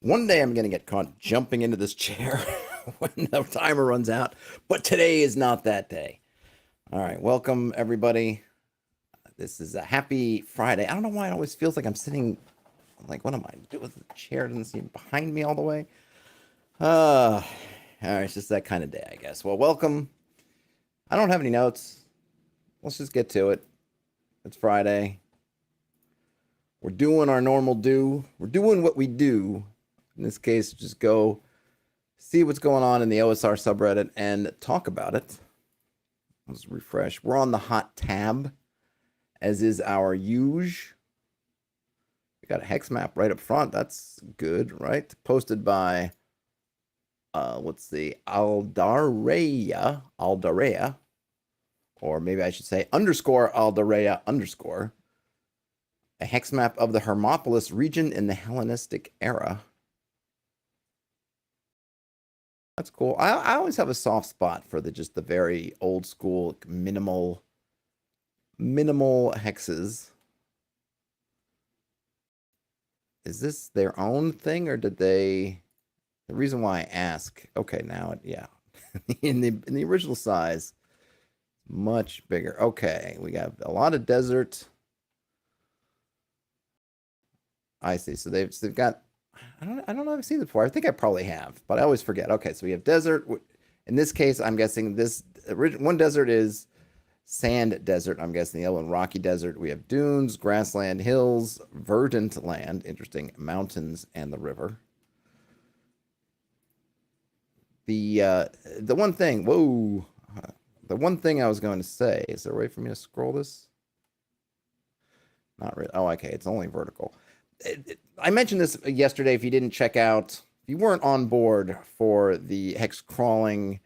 One day I'm going to get caught jumping into this chair when the timer runs out, but today is not that day. All right, welcome everybody. This is a happy Friday. I don't know why it always feels like I'm sitting, like, what am I doing? The chair doesn't seem behind me all the way. All right, it's just that kind of day, I guess. Well, welcome. I don't have any notes. Let's just get to it. It's Friday. We're doing our normal do. We're doing what we do. In this case, just go see what's going on in the OSR subreddit and talk about it. Let's refresh. We're on the hot tab, as is our usual. We got a hex map right up front. That's good, right? Posted by, let's see, Aldarea, or maybe I should say underscore Aldarea underscore. A hex map of the Hermopolis region in the Hellenistic era. That's cool. I always have a soft spot for the very old school minimal hexes. Is this their own thing, or did they? The reason why I ask. Okay, now yeah, in the original size, much bigger. Okay, we got a lot of desert. I see. So they've got. I don't know if I've seen it before. I think I probably have, but I always forget. Okay, so we have desert. In this case, I'm guessing this one desert is sand desert. I'm guessing the other one rocky desert. We have dunes, grassland, hills, verdant land, interesting, mountains, and the river. The one thing, whoa, the one thing I was going to say, is there a way for me to scroll this? Not really. Oh, okay, it's only vertical. I mentioned this yesterday. If you didn't check out, if you weren't on board for the hex crawling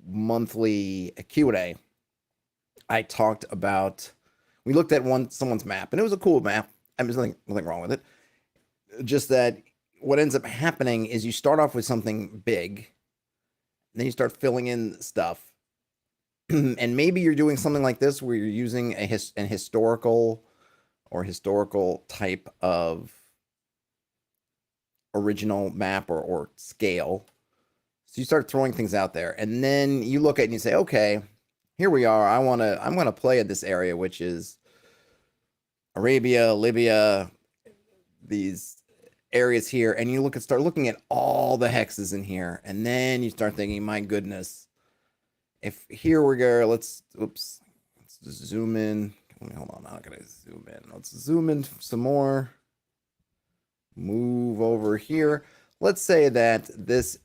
monthly Q&A, I talked about, we looked at someone's map, and it was a cool map. I mean, there's nothing wrong with it. Just that what ends up happening is you start off with something big, then you start filling in stuff, and maybe you're doing something like this where you're using an historical type of original map or scale. So you start throwing things out there, and then you look at it and you say, okay, here we are. I'm gonna play at this area, which is Arabia, Libya, these areas here, and you start looking at all the hexes in here, and then you start thinking, my goodness, if here we go, let's zoom in. Hold on, I'm not gonna zoom in. Let's zoom in some more. Move over here. Let's say that this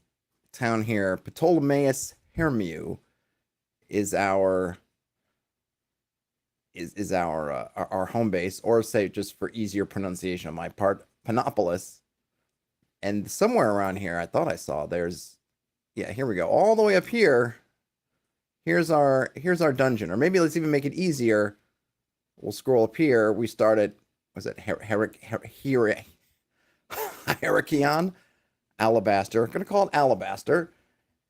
town here, Ptolemais Hermiou, is our home base, or say, just for easier pronunciation on my part, Panopolis. And somewhere around here, I thought I saw yeah, here we go. All the way up here. Here's our dungeon, or maybe let's even make it easier. We'll scroll up here. We started, was it Herakion? Alabaster. I'm going to call it Alabaster.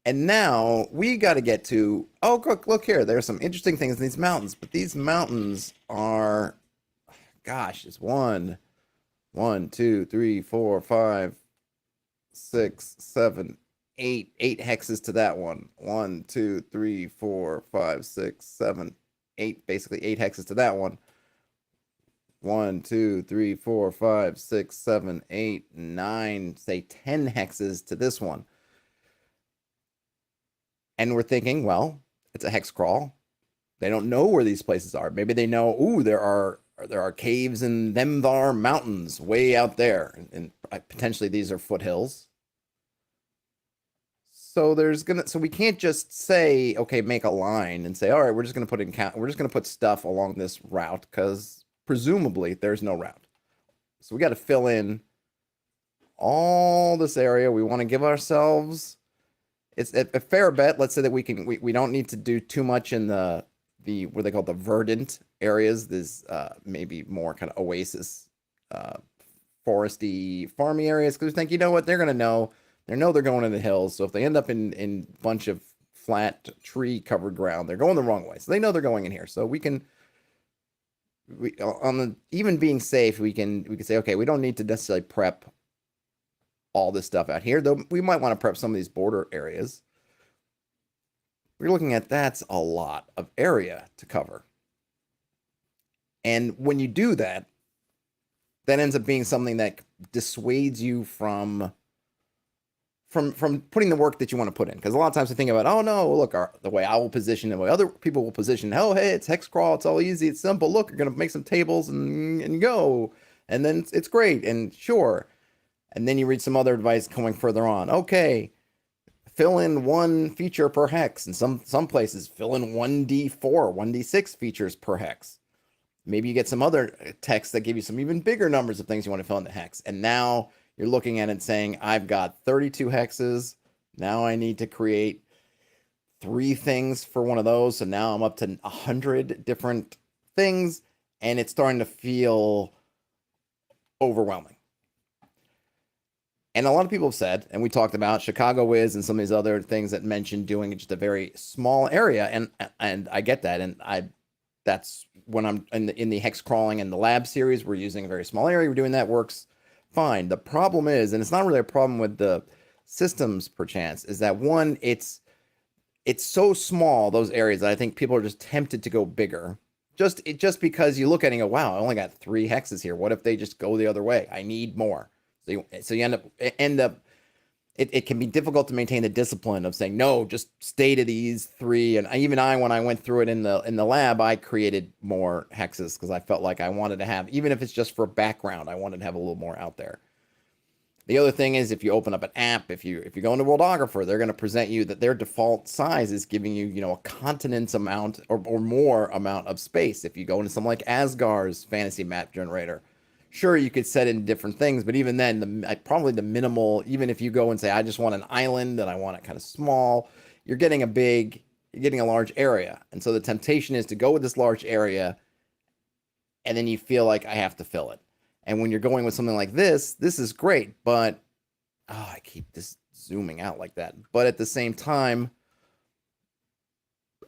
And now we got to get to, oh, look here. There's some interesting things in these mountains. But these mountains are, gosh, it's 1, 2, 3, 4, 5, 6, 7, 8. 8 hexes to that one. 1, 2, 3, 4, 5, 6, 7, 8, basically 8 hexes to that one. 1, 2, 3, 4, 5, 6, 7, 8, 9, say 10 hexes to this one. And we're thinking, well, it's a hex crawl. They don't know where these places are. Maybe they know, ooh, there are caves and them are mountains way out there, and potentially these are foothills. So we can't just say, okay, make a line and say, all right, we're just gonna put stuff along this route, because presumably there's no route. So we got to fill in all this area. We want to give ourselves, it's a fair bet. Let's say that we don't need to do too much in the what they call the verdant areas. This maybe more kind of oasis, foresty, farmy areas, because we think, you know what, they're gonna know. They're going in the hills, so if they end up in a bunch of flat tree covered ground, they're going the wrong way. So they know they're going in here. So we can on the even being safe, we can say, okay, we don't need to necessarily prep all this stuff out here, though we might want to prep some of these border areas. We're looking at that's a lot of area to cover. And when you do that, that ends up being something that dissuades you from putting the work that you want to put in. Because a lot of times we think about, oh no, look, the way I will position, the way other people will position, oh hey, it's hex crawl, it's all easy, it's simple. Look, you're gonna make some tables and go, and then it's great and sure. And then you read some other advice going further on. Okay, fill in one feature per hex, and some places fill in 1d4, 1d6 features per hex. Maybe you get some other text that give you some even bigger numbers of things you want to fill in the hex, and now you're looking at it saying, I've got 32 hexes. Now I need to create 3 things for one of those. So now I'm up to 100 different things, and it's starting to feel overwhelming. And a lot of people have said, and we talked about Chicago Wiz and some of these other things that mentioned doing just a very small area. And I get that. And that's when I'm in the hex crawling and the lab series, we're using a very small area. We're doing that, works fine. The problem is, and it's not really a problem with the systems perchance, is that one, it's so small, those areas, that I think people are just tempted to go bigger. Just because you look at it and go, wow, I only got 3 hexes here. What if they just go the other way? I need more. So you end up it can be difficult to maintain the discipline of saying, no, just stay to these 3. And even when I went through it in the lab, I created more hexes because I felt like I wanted to have, even if it's just for background, I wanted to have a little more out there. The other thing is, if you open up an app, if you go into Worldographer, they're going to present you that their default size is giving you, a continent's amount or more amount of space. If you go into something like Asgar's fantasy map generator, sure, you could set in different things, but even then, probably the minimal, even if you go and say, I just want an island and I want it kind of small, you're getting a large area. And so the temptation is to go with this large area, and then you feel like I have to fill it. And when you're going with something like this is great, but I keep this zooming out like that. But at the same time,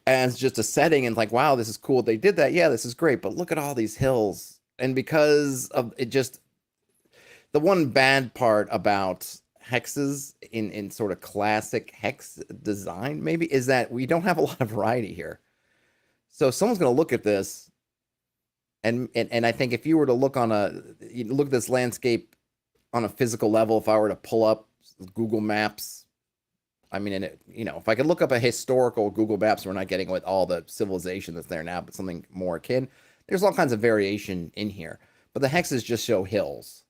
as just a setting and like, wow, this is cool. They did that. Yeah, this is great. But look at all these hills. And because of it, just the one bad part about hexes in sort of classic hex design maybe is that we don't have a lot of variety here. So someone's going to look at this, and I think if you were to look at this landscape on a physical level, if I were to pull up Google Maps, I mean, if I could look up a historical Google Maps, we're not getting with all the civilization that's there now, but something more akin. There's all kinds of variation in here, but the hexes just show hills,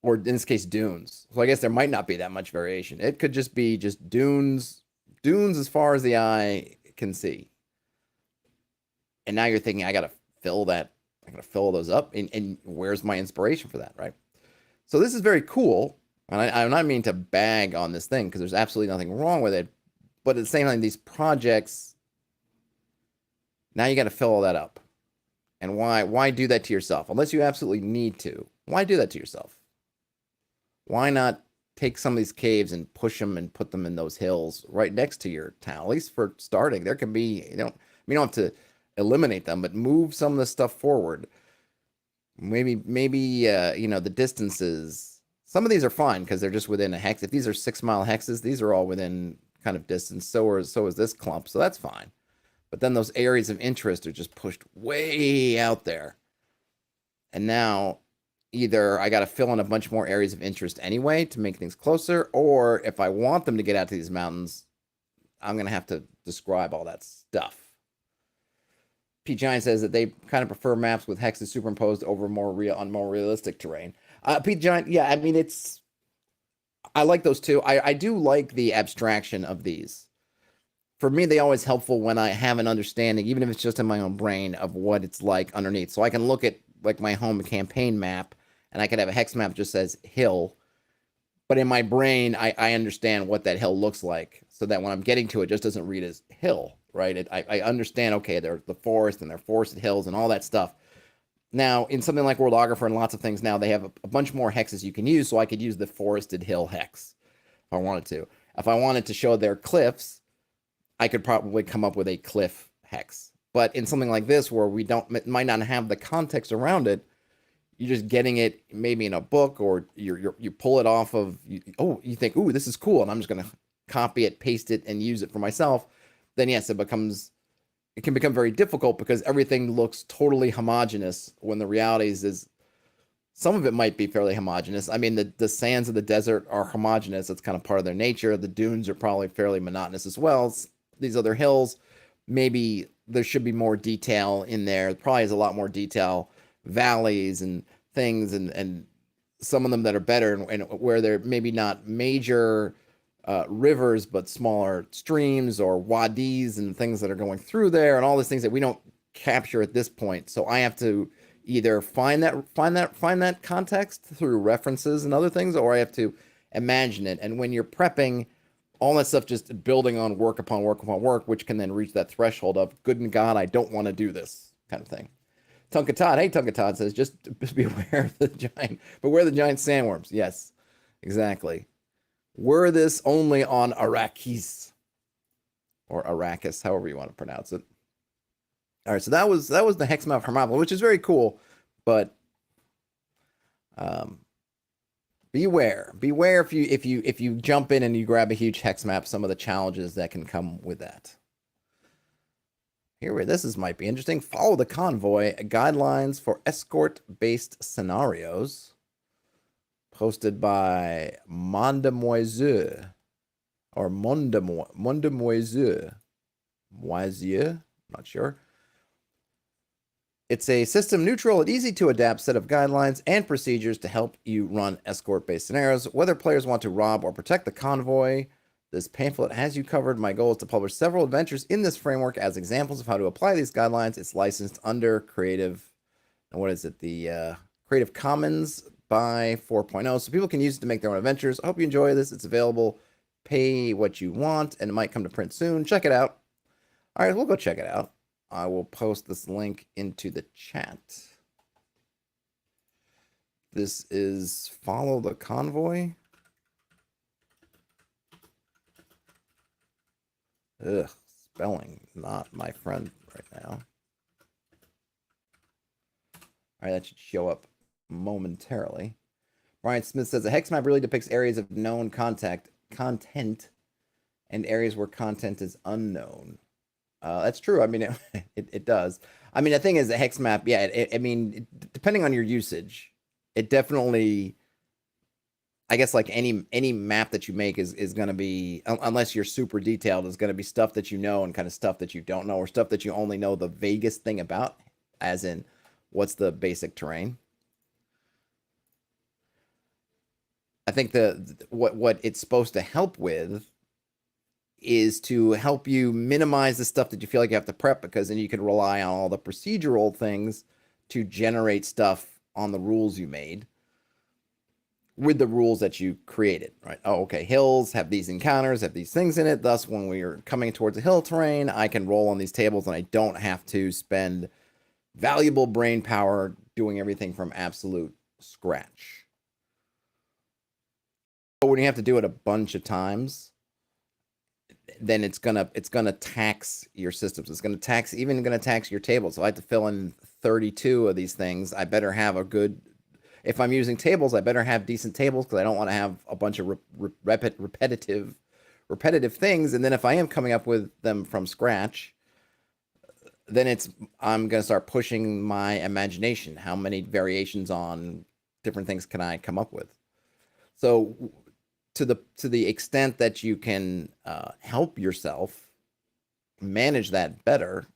or in this case, dunes. So I guess there might not be that much variation. It could just be just dunes as far as the eye can see. And now you're thinking, I got to fill those up, and where's my inspiration for that, right? So this is very cool, and I'm not meaning to bag on this thing because there's absolutely nothing wrong with it, but at the same time, these projects, now you got to fill all that up. And why do that to yourself? Unless you absolutely need to. Why do that to yourself? Why not take some of these caves and push them and put them in those hills right next to your town? At least for starting. There can be, you don't have to eliminate them, but move some of the stuff forward. Maybe the distances. Some of these are fine because they're just within a hex. If these are 6-mile hexes, these are all within kind of distance. So is this clump. So that's fine. But then those areas of interest are just pushed way out there. And now either I got to fill in a bunch more areas of interest anyway to make things closer, or if I want them to get out to these mountains, I'm going to have to describe all that stuff. P. Giant says that they kind of prefer maps with hexes superimposed over more realistic terrain. P. Giant, yeah, I mean, I like those too. I do like the abstraction of these. For me, they always helpful when I have an understanding, even if it's just in my own brain, of what it's like underneath. So I can look at like my home campaign map, and I could have a hex map that just says hill, but in my brain, I understand what that hill looks like, so that when I'm getting to it, just doesn't read as hill, right? I understand, okay, there's the forest, and there are forested hills, and all that stuff. Now, in something like Worldographer and lots of things now, they have a bunch more hexes you can use, so I could use the forested hill hex if I wanted to. If I wanted to show their cliffs, I could probably come up with a cliff hex. But in something like this, where we might not have the context around it, you're just getting it maybe in a book, or you pull it off of, you think, ooh, this is cool, and I'm just going to copy it, paste it, and use it for myself, then yes, it can become very difficult because everything looks totally homogenous when the reality is some of it might be fairly homogenous. I mean, the sands of the desert are homogenous. It's kind of part of their nature. The dunes are probably fairly monotonous as well. These other hills, maybe there should be more detail in there. Probably is a lot more detail, valleys and things, and some of them that are better, and where they're maybe not major rivers, but smaller streams or wadis and things that are going through there, and all these things that we don't capture at this point. So I have to either find that context through references and other things, or I have to imagine it. And when you're prepping, all that stuff just building on work upon work upon work, which can then reach that threshold of, good and God, I don't want to do this kind of thing. Tonka Todd, hey, Tonka Todd says, just beware of the giant sandworms. Yes, exactly. Were this only on Arrakis or Arrakis, however you want to pronounce it. All right, so that was the Hexmap of Hermopolis, which is very cool, but beware if you jump in and you grab a huge hex map, some of the challenges that can come with that. This might be interesting. Follow the Convoy guidelines for escort-based scenarios, posted by Mondemoiseux or Mondemoiseux, I'm not sure. It's a system neutral and easy to adapt set of guidelines and procedures to help you run escort-based scenarios. Whether players want to rob or protect the convoy, this pamphlet has you covered. My goal is to publish several adventures in this framework as examples of how to apply these guidelines. It's licensed under Creative Commons by 4.0, so people can use it to make their own adventures. I hope you enjoy this. It's available. Pay what you want, and it might come to print soon. Check it out. All right, we'll go check it out. I will post this link into the chat. This is Follow the Convoy. Ugh, spelling not my friend right now. All right, that should show up momentarily. Brian Smith says the hex map really depicts areas of known content and areas where content is unknown. That's true. I mean, it does. I mean, the thing is, the hex map, yeah, depending on your usage, it definitely, I guess, like any map that you make is going to be, unless you're super detailed, is going to be stuff that you know and kind of stuff that you don't know, or stuff that you only know the vaguest thing about, as in what's the basic terrain. I think what it's supposed to help with is to help you minimize the stuff that you feel like you have to prep, because then you can rely on all the procedural things to generate stuff on the rules you made with the rules that you created, right? Oh, okay, hills have these encounters, have these things in it. Thus, when we are coming towards a hill terrain, I can roll on these tables and I don't have to spend valuable brain power doing everything from absolute scratch. But when you have to do it a bunch of times, then it's gonna tax your systems. It's gonna tax your tables. So I have to fill in 32 of these things. I better have a good, if I'm using tables, I better have decent tables, because I don't want to have a bunch of repetitive things. And then if I am coming up with them from scratch, then I'm gonna start pushing my imagination. How many variations on different things can I come up with? So to the extent that you can help yourself manage that better,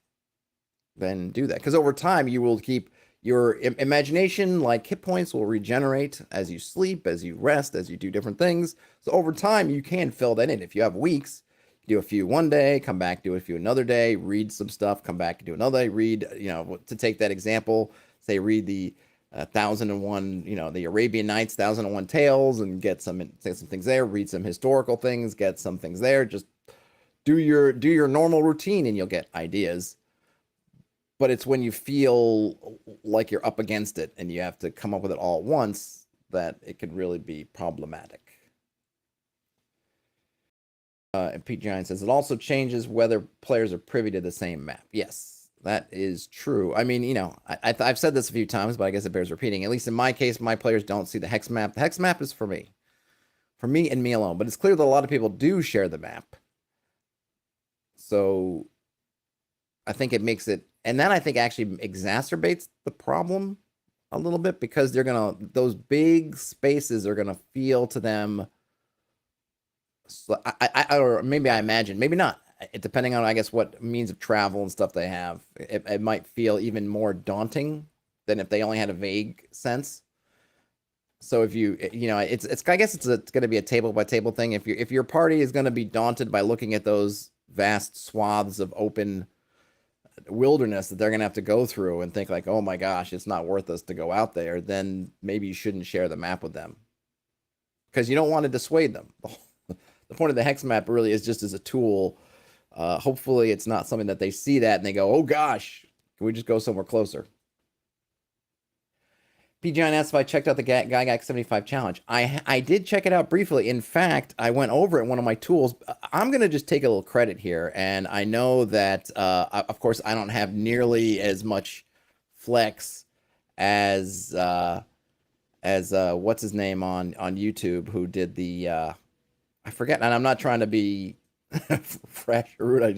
then do that. Because over time, you will keep your imagination, like hit points, will regenerate as you sleep, as you rest, as you do different things. So over time, you can fill that in. If you have weeks, do a few one day, come back, do a few another day, read some stuff, come back, do another day, read, to take that example, say read the 1001, the Arabian Nights, 1001 Tales, and get some things there, read some historical things, get some things there, just do your normal routine and you'll get ideas. But it's when you feel like you're up against it and you have to come up with it all at once that it could really be problematic. And Pete Giant says it also changes whether players are privy to the same map. Yes, That is true. I mean, I've said this a few times, but I guess it bears repeating. At least in my case, my players don't see the hex map. The hex map is for me and me alone. But it's clear that a lot of people do share the map. So I think it makes it, and that I think actually exacerbates the problem a little bit, because those big spaces are gonna feel to them. Or maybe I imagine, maybe not. Depending on, I guess, what means of travel and stuff they have, it might feel even more daunting than if they only had a vague sense. So if it's I guess it's going to be a table by table thing. If your party is going to be daunted by looking at those vast swaths of open wilderness that they're going to have to go through and think like, oh my gosh, it's not worth us to go out there, then maybe you shouldn't share the map with them, because you don't want to dissuade them. The point of the hex map really is just as a tool. Hopefully it's not something that they see that and they go, oh gosh, can we just go somewhere closer? P. John asked if I checked out the Gygax 75 challenge. I did check it out briefly. In fact, I went over it in one of my tools. I'm going to just take a little credit here. And I know that, of course, I don't have nearly as much flex as what's his name on YouTube, who did the, I forget, and I'm not trying to be fresh or rude. I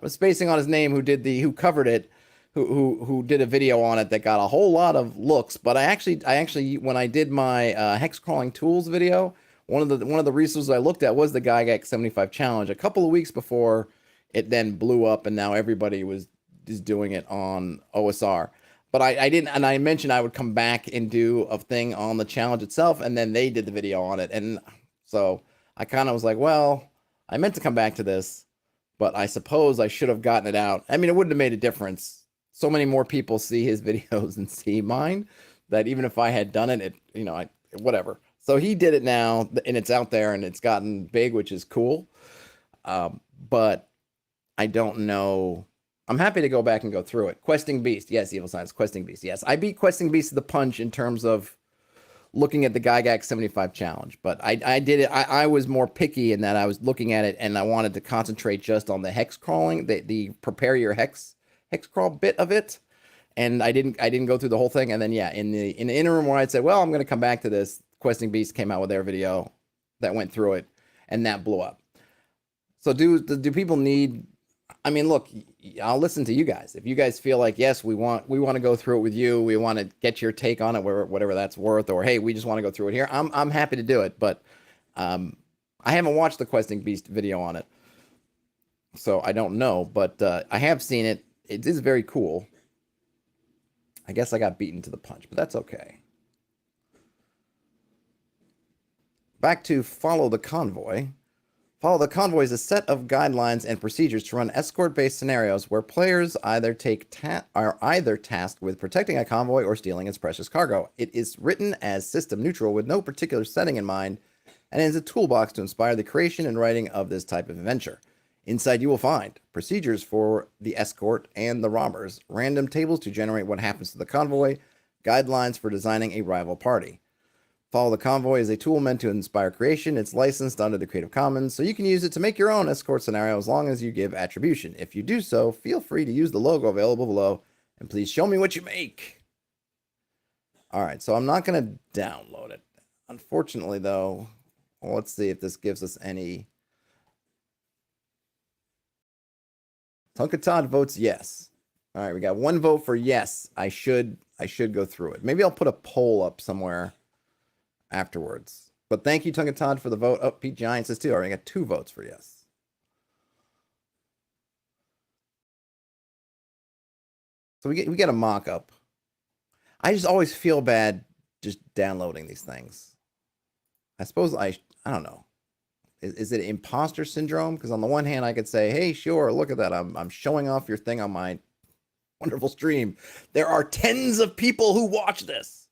was spacing on his name, who covered it, who did a video on it that got a whole lot of looks. But I actually when I did my hex crawling tools video, one of the resources I looked at was the Gygax 75 challenge a couple of weeks before it then blew up, and now everybody is doing it on OSR. But I didn't, and I mentioned I would come back and do a thing on the challenge itself, and then they did the video on it, and so I kind of was like, well, I meant to come back to this, but I suppose I should have gotten it out. I mean, it wouldn't have made a difference. So many more people see his videos than see mine, that even if I had done it, whatever. So he did it now, and it's out there, and it's gotten big, which is cool. But I don't know. I'm happy to go back and go through it. Questing Beast. Yes, Evil Science. Questing Beast. Yes, I beat Questing Beast to the punch in terms of looking at the Gygax 75 challenge, but I did it. I was more picky in that I was looking at it and I wanted to concentrate just on the hex crawling, the prepare your hex crawl bit of it, and I didn't go through the whole thing. And then in the interim where I'd said, well, I'm going to come back to this, Questing Beast came out with their video that went through it, and that blew up. So do people need? I mean, look, I'll listen to you guys. If you guys feel like, yes, we want to go through it with you, we want to get your take on it, whatever that's worth, or hey, we just want to go through it here, I'm happy to do it. But I haven't watched the Questing Beast video on it, so I don't know. But I have seen it. It is very cool. I guess I got beaten to the punch, but that's okay. Back to Follow the Convoy. Follow the Convoy is a set of guidelines and procedures to run escort-based scenarios where players are either tasked with protecting a convoy or stealing its precious cargo. It is written as system neutral with no particular setting in mind, and is a toolbox to inspire the creation and writing of this type of adventure. Inside you will find procedures for the escort and the robbers, random tables to generate what happens to the convoy, guidelines for designing a rival party. Follow the Convoy is a tool meant to inspire creation. It's licensed under the Creative Commons, so you can use it to make your own escort scenario as long as you give attribution. If you do so, feel free to use the logo available below, and please show me what you make. All right, so I'm not going to download it. Unfortunately, though, well, let's see if this gives us any. Tunkatad votes yes. All right, we got one vote for yes. I should go through it. Maybe I'll put a poll up somewhere afterwards. But thank you, Tunkatad, for the vote. Oh, Pete Giant says too. All right, I got 2 votes for yes. So we get a mock-up. I just always feel bad just downloading these things. I suppose I don't know. Is it imposter syndrome? Because on the one hand, I could say, hey, sure, look at that. I'm showing off your thing on my wonderful stream. There are tens of people who watch this.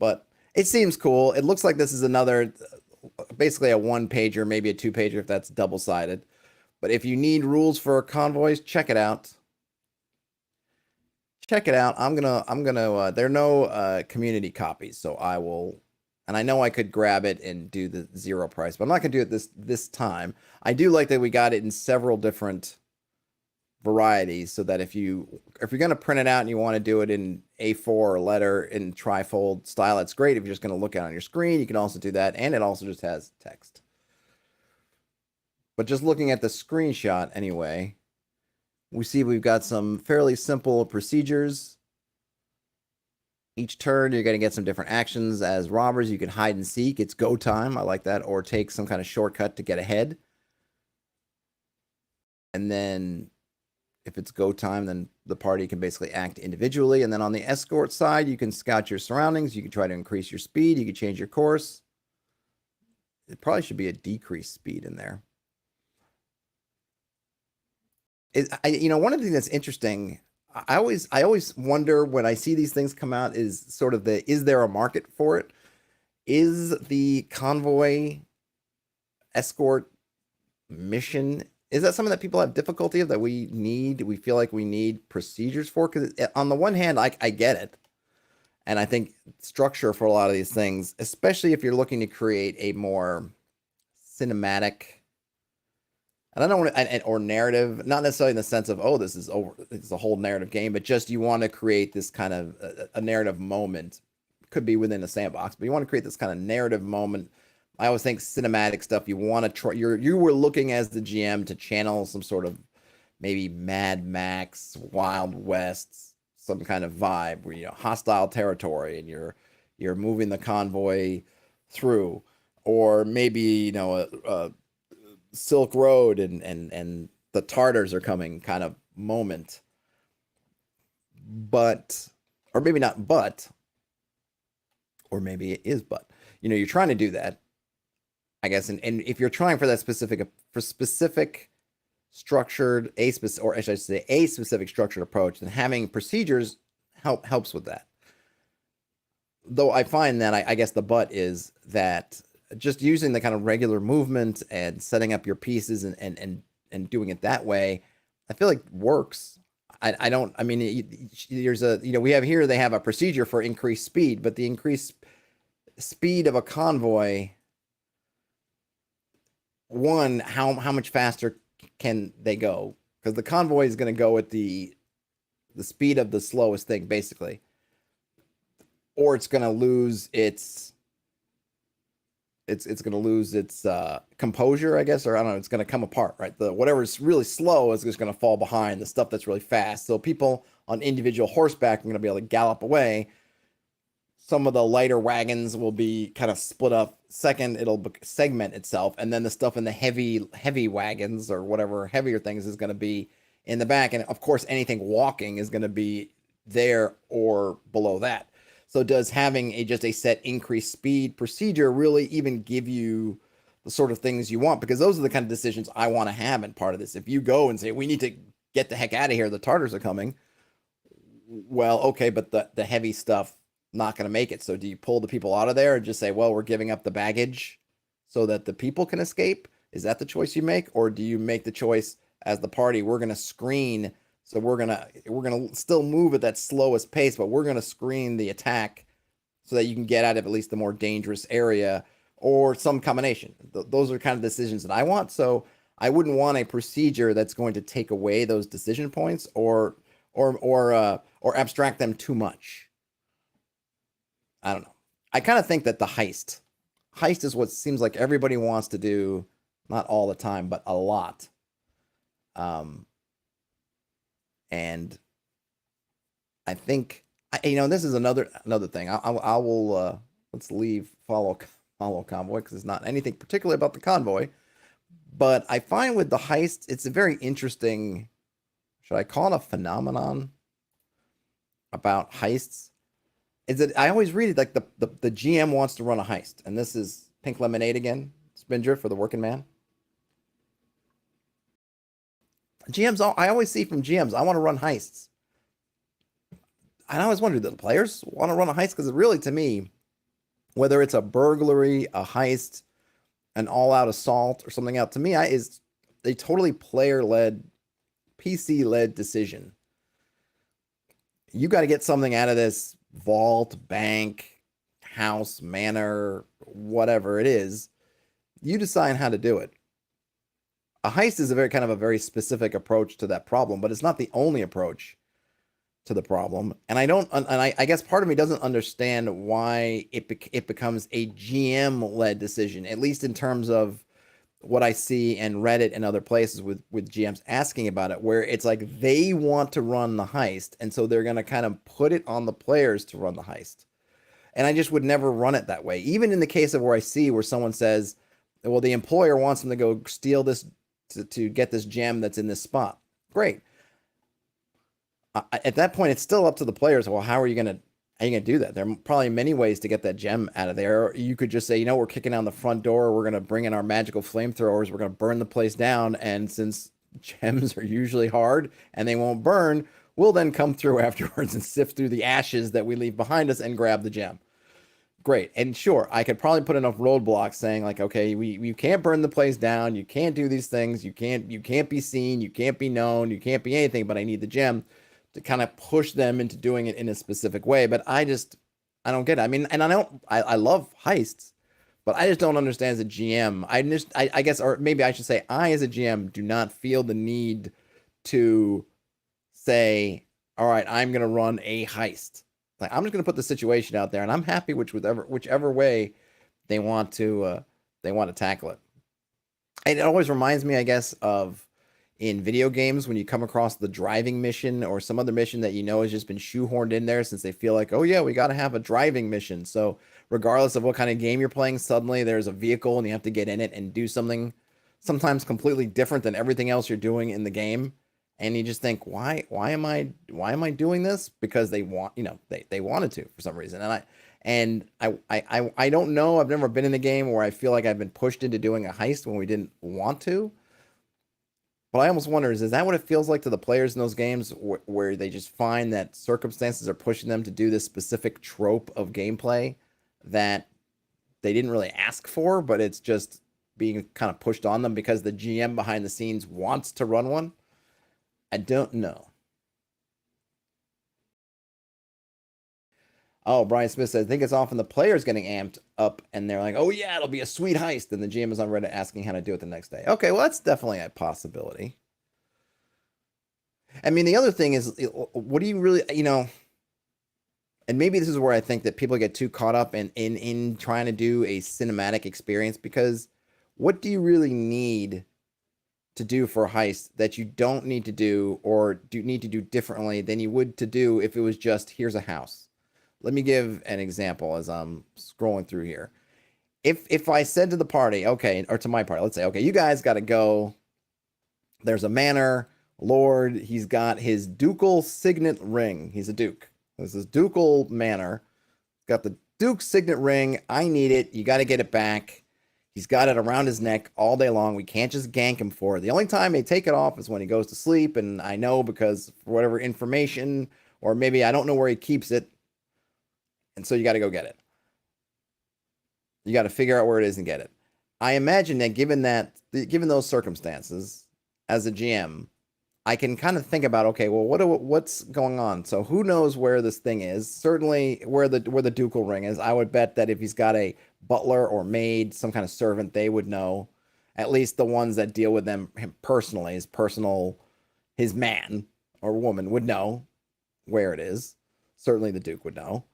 But it seems cool. It looks like this is another, basically a 1-pager, maybe a 2-pager if that's double-sided. But if you need rules for convoys, check it out. Check it out. I'm gonna. There are no community copies, so I will. And I know I could grab it and do the 0 price, but I'm not gonna do it this time. I do like that we got it in several different varieties so that if you're going to print it out and you want to do it in A4 or letter in trifold style, that's great. If you're just going to look at it on your screen, you can also do that. And it also just has text. But just looking at the screenshot anyway, we see we've got some fairly simple procedures. Each turn, you're going to get some different actions. As robbers, you can hide and seek. It's go time. I like that. Or take some kind of shortcut to get ahead. And then if it's go time, then the party can basically act individually. And then on the escort side, you can scout your surroundings. You can try to increase your speed. You can change your course. It probably should be a decreased speed in there. One of the things that's interesting, I always wonder when I see these things come out is sort of is there a market for it? Is the convoy escort mission, is that something that people have difficulty of, that we feel like we need procedures for? Because on the one hand, I get it. And I think structure for a lot of these things, especially if you're looking to create a more cinematic, and I don't want to, or narrative, not necessarily in the sense of, oh, this is a whole narrative game, but just you want to create this kind of a narrative moment. Could be within a sandbox, but you want to create this kind of narrative moment. I always think cinematic stuff, you want to try, you were looking as the GM to channel some sort of maybe Mad Max, Wild West, some kind of vibe where, hostile territory and you're moving the convoy through, or maybe, a Silk Road and the Tartars are coming kind of moment. But, or maybe not but, or maybe it is but, you're trying to do that, I guess. And if you're trying for that specific structured, a specific structured approach, then having procedures helps with that. Though I find that I guess the but is that just using the kind of regular movement and setting up your pieces and doing it that way, I feel like works. There's we have here, they have a procedure for increased speed, but the increased speed of a convoy, one, how much faster can they go? Because the convoy is going to go at the speed of the slowest thing, basically. Or it's going to lose its going to lose its composure, I guess, or I don't know, it's going to come apart, right? Whatever's really slow is just going to fall behind the stuff that's really fast. So people on individual horseback are going to be able to gallop away. Some of the lighter wagons will be kind of split up. Second, it'll segment itself, and then the stuff in the heavy wagons or whatever heavier things is going to be in the back. And of course, anything walking is going to be there or below that. So does having just a set increased speed procedure really even give you the sort of things you want? Because those are the kind of decisions I want to have in part of this. If you go and say, we need to get the heck out of here, the Tartars are coming. Well, okay, but the heavy stuff, not going to make it. So do you pull the people out of there and just say, well, we're giving up the baggage so that the people can escape? Is that the choice you make? Or do you make the choice as the party, we're going to screen, so we're going to still move at that slowest pace, but we're going to screen the attack so that you can get out of at least the more dangerous area, or some combination. Those are kind of decisions that I want. So I wouldn't want a procedure that's going to take away those decision points or abstract them too much. I don't know. I kind of think that the heist is what seems like everybody wants to do, not all the time, but a lot. And I think, this is another thing. I will let's leave follow Convoy, because it's not anything particularly about the convoy. But I find with the heist, it's a very interesting, should I call it a phenomenon about heists? Is that I always read it like the GM wants to run a heist. And this is Pink Lemonade again, Spindrift for the working man. GMs, I always see from GMs, I want to run heists. And I always wonder, do the players want to run a heist? Because really, to me, whether it's a burglary, a heist, an all-out assault, or something else, to me, is a totally player-led, PC-led decision. You got to get something out of this vault, bank, house, manor, whatever it is. You decide how to do it. a heist is a very kind of a very specific approach to that problem, but it's not the only approach to the problem. And I guess part of me doesn't understand why it becomes a GM led decision, at least in terms of what I see and Reddit and other places with GMs asking about it, where it's like they want to run the heist, and so they're going to kind of put it on the players to run the heist. And I just would never run it that way. Even in the case of where I see where someone says, well, the employer wants them to go steal this to get this gem that's in this spot. Great. At that point, it's still up to the players. Well, how are you going to do that? There are probably many ways to get that gem out of there. You could just say, you know, we're kicking down the front door. We're going to bring in our magical flamethrowers. We're going to burn the place down. And since gems are usually hard and they won't burn, we'll then come through afterwards and sift through the ashes that we leave behind us and grab the gem. Great. And sure, I could probably put enough roadblocks saying like, okay, you can't burn the place down. You can't do these things. You can't be seen. You can't be known. You can't be anything, but I need the gem to kind of push them into doing it in a specific way. But I don't get it. I mean, and I love heists, but I just don't understand as a GM. I guess, or maybe I should say I as a GM do not feel the need to say, all right, I'm going to run a heist. Like, I'm just going to put the situation out there, and I'm happy whichever way they want to tackle it. And it always reminds me, I guess, of in video games when you come across the driving mission or some other mission that you know has just been shoehorned in there since they feel like, oh yeah, we got to have a driving mission. So regardless of what kind of game you're playing, suddenly there's a vehicle and you have to get in it and do something sometimes completely different than everything else you're doing in the game. And you just think, why am I doing this? Because they want, they wanted to for some reason. And I don't know. I've never been in a game where I feel like I've been pushed into doing a heist when we didn't want to. But I almost wonder, is that what it feels like to the players in those games where they just find that circumstances are pushing them to do this specific trope of gameplay that they didn't really ask for, but it's just being kind of pushed on them because the GM behind the scenes wants to run one? I don't know. Oh, Brian Smith says, I think it's often the players getting amped up and they're like, oh yeah, it'll be a sweet heist. And the GM is on Reddit asking how to do it the next day. Okay, well, that's definitely a possibility. I mean, the other thing is, what do you really, and maybe this is where I think that people get too caught up in trying to do a cinematic experience, because what do you really need to do for a heist that you don't need to do or do need to do differently than you would to do if it was just, here's a house? Let me give an example as I'm scrolling through here. If I said to the party, okay, or to my party, let's say, okay, you guys got to go. There's a manor lord. He's got his ducal signet ring. He's a duke. This is ducal manor. Got the duke's signet ring. I need it. You got to get it back. He's got it around his neck all day long. We can't just gank him for it. The only time they take it off is when he goes to sleep, and I know because for whatever information, or maybe I don't know where he keeps it, and so you got to go get it. You got to figure out where it is and get it. I imagine that given those circumstances, as a GM, I can kind of think about, okay, well, what's going on? So who knows where this thing is? Certainly where the ducal ring is. I would bet that if he's got a butler or maid, some kind of servant, they would know. At least the ones that deal with him personally, his man or woman would know where it is. Certainly the duke would know.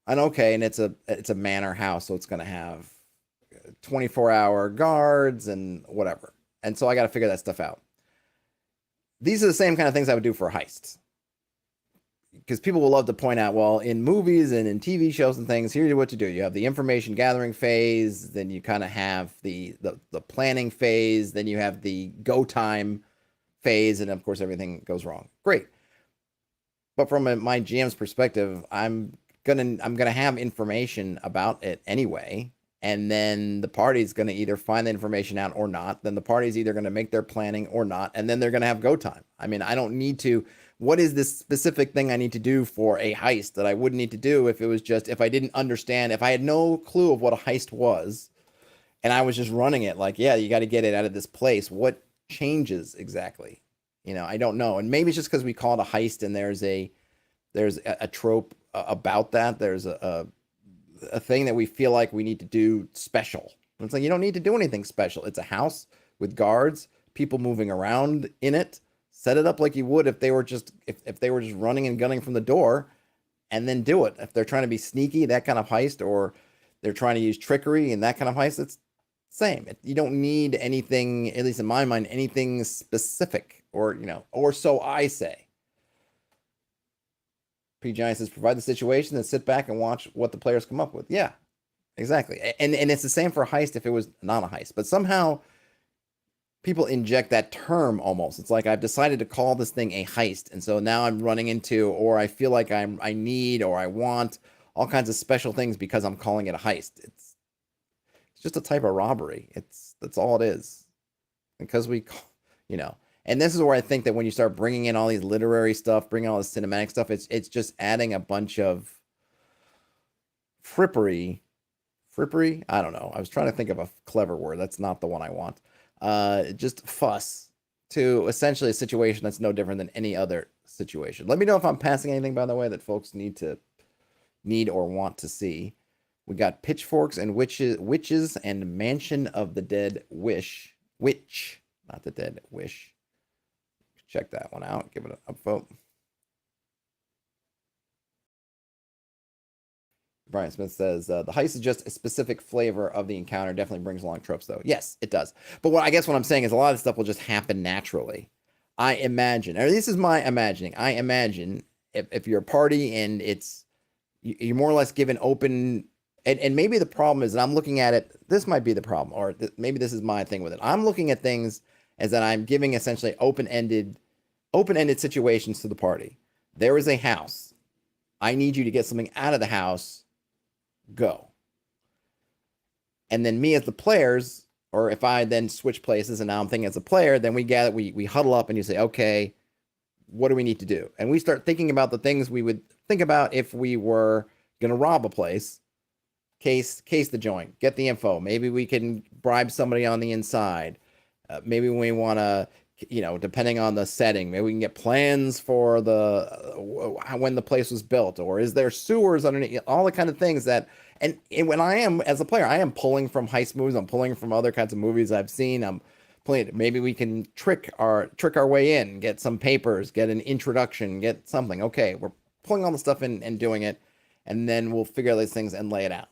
And okay, and it's a manor house, so it's going to have 24-hour guards and whatever. And so I got to figure that stuff out. These are the same kind of things I would do for a heist. Because people will love to point out, well, in movies and in TV shows and things, here's what you do. You have the information gathering phase, then you kind of have the planning phase, then you have the go time phase, and of course everything goes wrong. Great. But from my GM's perspective, I'm gonna have information about it anyway, and then the party's gonna either find the information out or not. Then the party's either gonna make their planning or not, and then they're gonna have go time. I mean, I don't need to. What is this specific thing I need to do for a heist that I wouldn't need to do if it was just, if I didn't understand, if I had no clue of what a heist was, and I was just running it like, yeah, you got to get it out of this place. What changes exactly? I don't know. And maybe it's just because we call it a heist and there's a trope about that. There's a thing that we feel like we need to do special. It's like, you don't need to do anything special. It's a house with guards. people moving around in it. Set it up like you would if they were just if they were just running and gunning from the door, and then do it. If they're trying to be sneaky, that kind of heist, or they're trying to use trickery and that kind of heist, it's same. You don't need anything, at least in my mind, anything specific, or or so I say. P. Giant says, provide the situation, then sit back and watch what the players come up with. Yeah, exactly. And it's the same for heist if it was not a heist. But somehow people inject that term almost. It's like I've decided to call this thing a heist. And so now I'm running into, or I feel like I need, or I want all kinds of special things because I'm calling it a heist. It's just a type of robbery. That's all it is. Because and this is where I think that when you start bringing in all these literary stuff, bringing all this cinematic stuff, it's just adding a bunch of frippery. I don't know. I was trying to think of a clever word. That's not the one I want. Just fuss to essentially a situation that's no different than any other situation. Let me know if I'm passing anything, by the way, that folks need or want to see. We got Pitchforks and Witches and Mansion of the Dead Witch, not the Dead Wish. Check that one out. Give it an upvote. Brian Smith says, the heist is just a specific flavor of the encounter. Definitely brings along tropes, though. Yes, it does. But I guess what I'm saying is a lot of stuff will just happen naturally. I imagine, or this is my imagining. I imagine if you're a party and you're more or less given open, and maybe the problem is, and I'm looking at it, this might be the problem, or maybe this is my thing with it. I'm looking at things as that I'm giving essentially open-ended situations to the party. There is a house. I need you to get something out of the house. Go. And then me as the players, or if I then switch places and now I'm thinking as a player, then we huddle up and you say, okay, what do we need to do? And we start thinking about the things we would think about if we were going to rob a place. Case the joint, get the info. Maybe we can bribe somebody on the inside. Maybe we want to, depending on the setting, maybe we can get plans for when the place was built, or is there sewers underneath, all the kind of things that, and when I am, as a player, I am pulling from heist movies, I'm pulling from other kinds of movies I've seen, I'm playing, maybe we can trick our way in, get some papers, get an introduction, get something. Okay, we're pulling all the stuff in and doing it, and then we'll figure out these things and lay it out.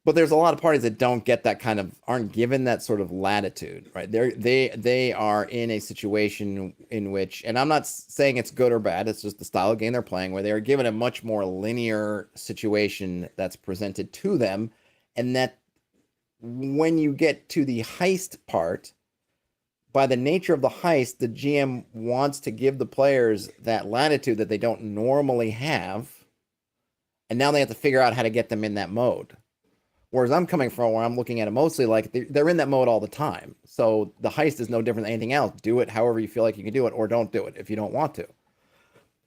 But there's a lot of parties that don't get that aren't given that sort of latitude, right? They are in a situation in which, and I'm not saying it's good or bad, it's just the style of game they're playing, where they are given a much more linear situation that's presented to them, and that when you get to the heist part, by the nature of the heist, the GM wants to give the players that latitude that they don't normally have, and now they have to figure out how to get them in that mode. Whereas I'm coming from, where I'm looking at it mostly like they're in that mode all the time. So the heist is no different than anything else. Do it however you feel like you can do it, or don't do it if you don't want to.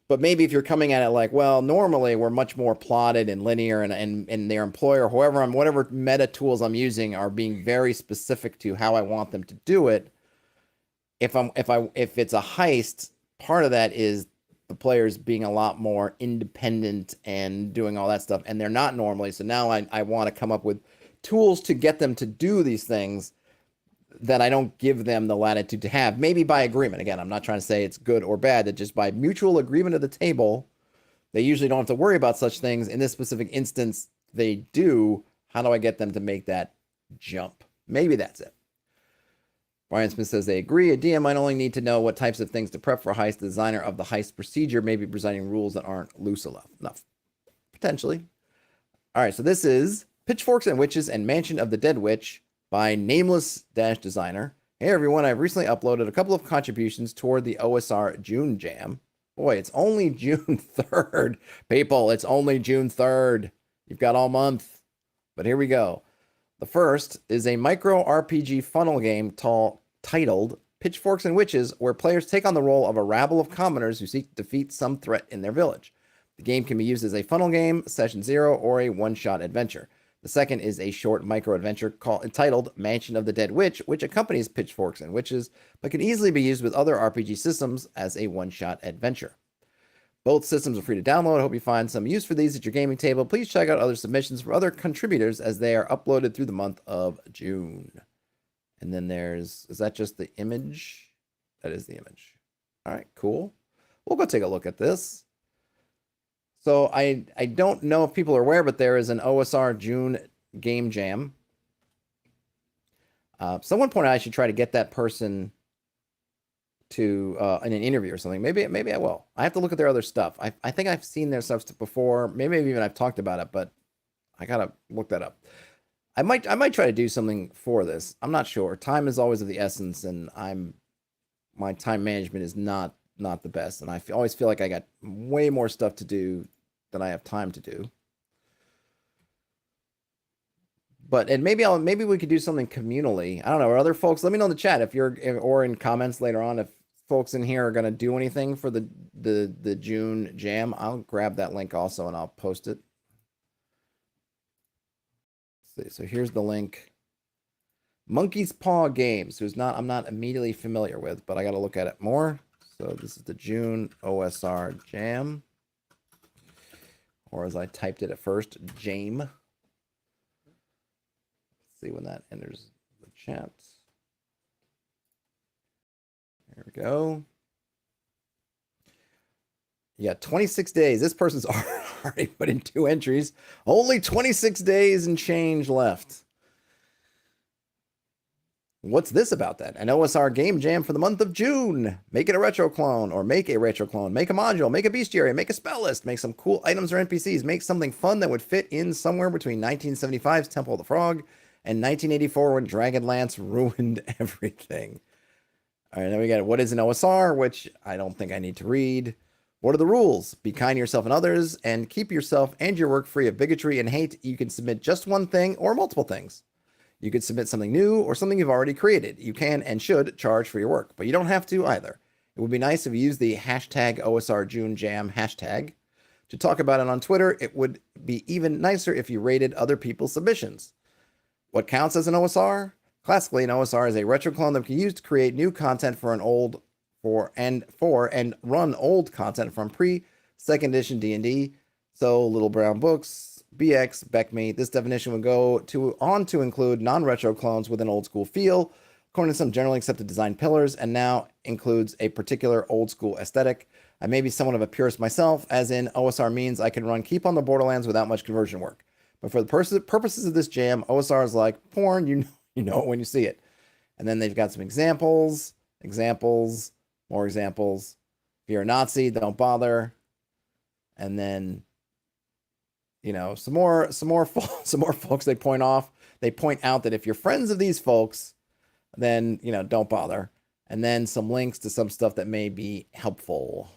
But maybe if you're coming at it like, well, normally we're much more plotted and linear, and their employer, whatever meta tools I'm using are being very specific to how I want them to do it. If it's a heist, part of that is the players being a lot more independent and doing all that stuff, and they're not normally. So now I want to come up with tools to get them to do these things that I don't give them the latitude to have. Maybe by agreement. Again, I'm not trying to say it's good or bad, that just by mutual agreement at the table, they usually don't have to worry about such things. In this specific instance, they do. How do I get them to make that jump? Maybe that's it. Brian Smith says they agree. A DM might only need to know what types of things to prep for a heist. The designer of the heist procedure may be presenting rules that aren't loose enough. Potentially. All right, so this is Pitchforks and Witches and Mansion of the Dead Witch by Nameless-Designer. Hey everyone, I've recently uploaded a couple of contributions toward the OSR June Jam. Boy, it's only June 3rd. People, it's only June 3rd. You've got all month. But here we go. The first is a micro RPG funnel game titled Pitchforks and Witches, where players take on the role of a rabble of commoners who seek to defeat some threat in their village. The game can be used as a funnel game, session 0, or a one-shot adventure. The second is a short micro-adventure entitled Mansion of the Dead Witch, which accompanies Pitchforks and Witches, but can easily be used with other RPG systems as a one-shot adventure. Both systems are free to download. I hope you find some use for these at your gaming table. Please check out other submissions from other contributors as they are uploaded through the month of June. And then is that just the image? That is the image. All right, cool. We'll go take a look at this. So I don't know if people are aware, but there is an OSR June game jam. Someone pointed out I should try to get that person to in an interview or something. Maybe I will. I have to look at their other stuff. I think I've seen their stuff before. Maybe even I've talked about it, but I gotta look that up. I might try to do something for this. I'm not sure. Time is always of the essence, and my time management is not the best, and I always feel like I got way more stuff to do than I have time to do. But and maybe we could do something communally. I don't know. Or other folks, let me know in the chat if you're or in comments later on if folks in here are going to do anything for the June jam. I'll grab that link also and I'll post it. Let's see. So here's the link. Monkey's Paw Games, I'm not immediately familiar with, but I got to look at it more. So this is the June OSR jam, or as I typed it at first, jam. See when that enters the chat. There we go. Yeah, 26 days. This person's already put in 2 entries. Only 26 days and change left. What's this about that? An OSR game jam for the month of June. Make it a retro clone, or make a retro clone. Make a module, make a bestiary, make a spell list, make some cool items or NPCs. Make something fun that would fit in somewhere between 1975's Temple of the Frog and 1984 when Dragonlance ruined everything. All right, then we got what is an OSR, which I don't think I need to read. What are the rules? Be kind to yourself and others, and keep yourself and your work free of bigotry and hate. You can submit just one thing or multiple things. You could submit something new or something you've already created. You can and should charge for your work, but you don't have to either. It would be nice if you used the hashtag OSR June Jam hashtag to talk about it on Twitter. It would be even nicer if you rated other people's submissions. What counts as an OSR? Classically, an OSR is a retro clone that can be used to create new content and run old content from pre-second edition D&D. So Little Brown Books, BX, BECME. This definition would go on to include non-retro clones with an old school feel, according to some generally accepted design pillars, and now includes a particular old school aesthetic. I may be somewhat of a purist myself, as in OSR means I can run Keep on the Borderlands without much conversion work. But for the purposes of this jam, OSR is like porn, you know it when you see it. And then they've got some examples, more examples. If you're a Nazi, don't bother. And then, some more folks they point out that if you're friends of these folks, then, don't bother. And then some links to some stuff that may be helpful.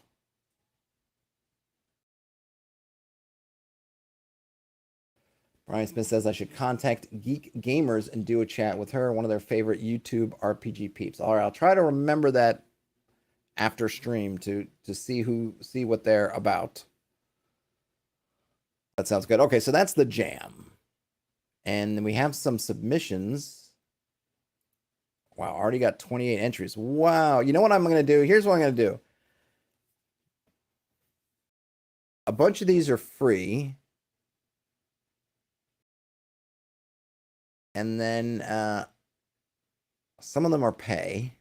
Brian Smith says I should contact Geek Gamers and do a chat with her, one of their favorite YouTube RPG peeps. All right, I'll try to remember that after stream to see what they're about. That sounds good. Okay, so that's the jam. And we have some submissions. Wow, already got 28 entries. Wow, you know what I'm going to do? Here's what I'm going to do. A bunch of these are free. And then some of them are pay.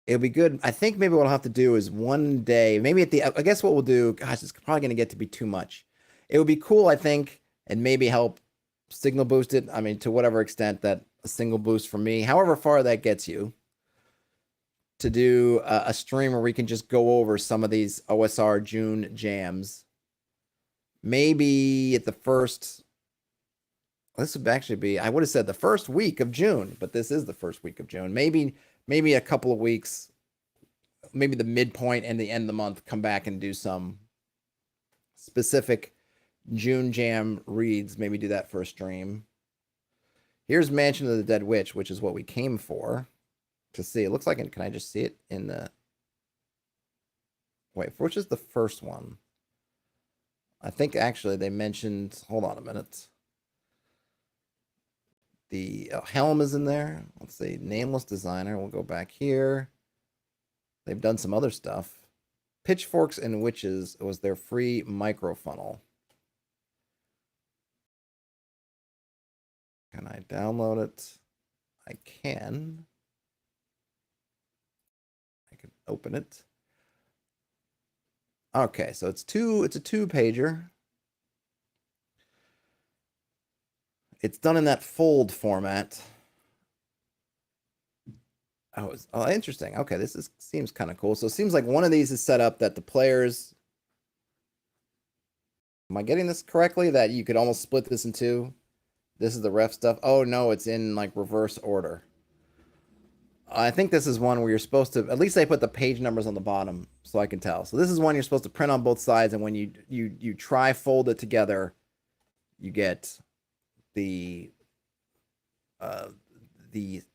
It'll be good. I think maybe what I'll have to do is one day, maybe I guess what we'll do, gosh, it's probably going to get to be too much. It would be cool, I think, and maybe help signal boost it. I mean, to whatever extent that a single boost for me, however far that gets you, to do a stream where we can just go over some of these OSR June jams. Maybe at the first, this would actually be, I would have said the first week of June, but this is the first week of June. Maybe a couple of weeks, maybe the midpoint and the end of the month, come back and do some specific June jam reads. Maybe do that for a stream. Here's Mansion of the Dead Witch, which is what we came for to see. It looks like, can I just see it in the, wait, which is the first one? I think actually they mentioned, hold on a minute. The helm is in there. Let's see, nameless designer. We'll go back here. They've done some other stuff. Pitchforks and Witches was their free micro funnel. Can I download it? I can. I can open it. Okay, so it's a 2-pager. It's done in that fold format. Oh, interesting. Okay, seems kind of cool. So it seems like one of these is set up that the players. Am I getting this correctly? That you could almost split this in two. This is the ref stuff. Oh no, it's in like reverse order. I think this is one where you're supposed to. At least they put the page numbers on the bottom, so I can tell. So this is one you're supposed to print on both sides, and when you try fold it together, you get the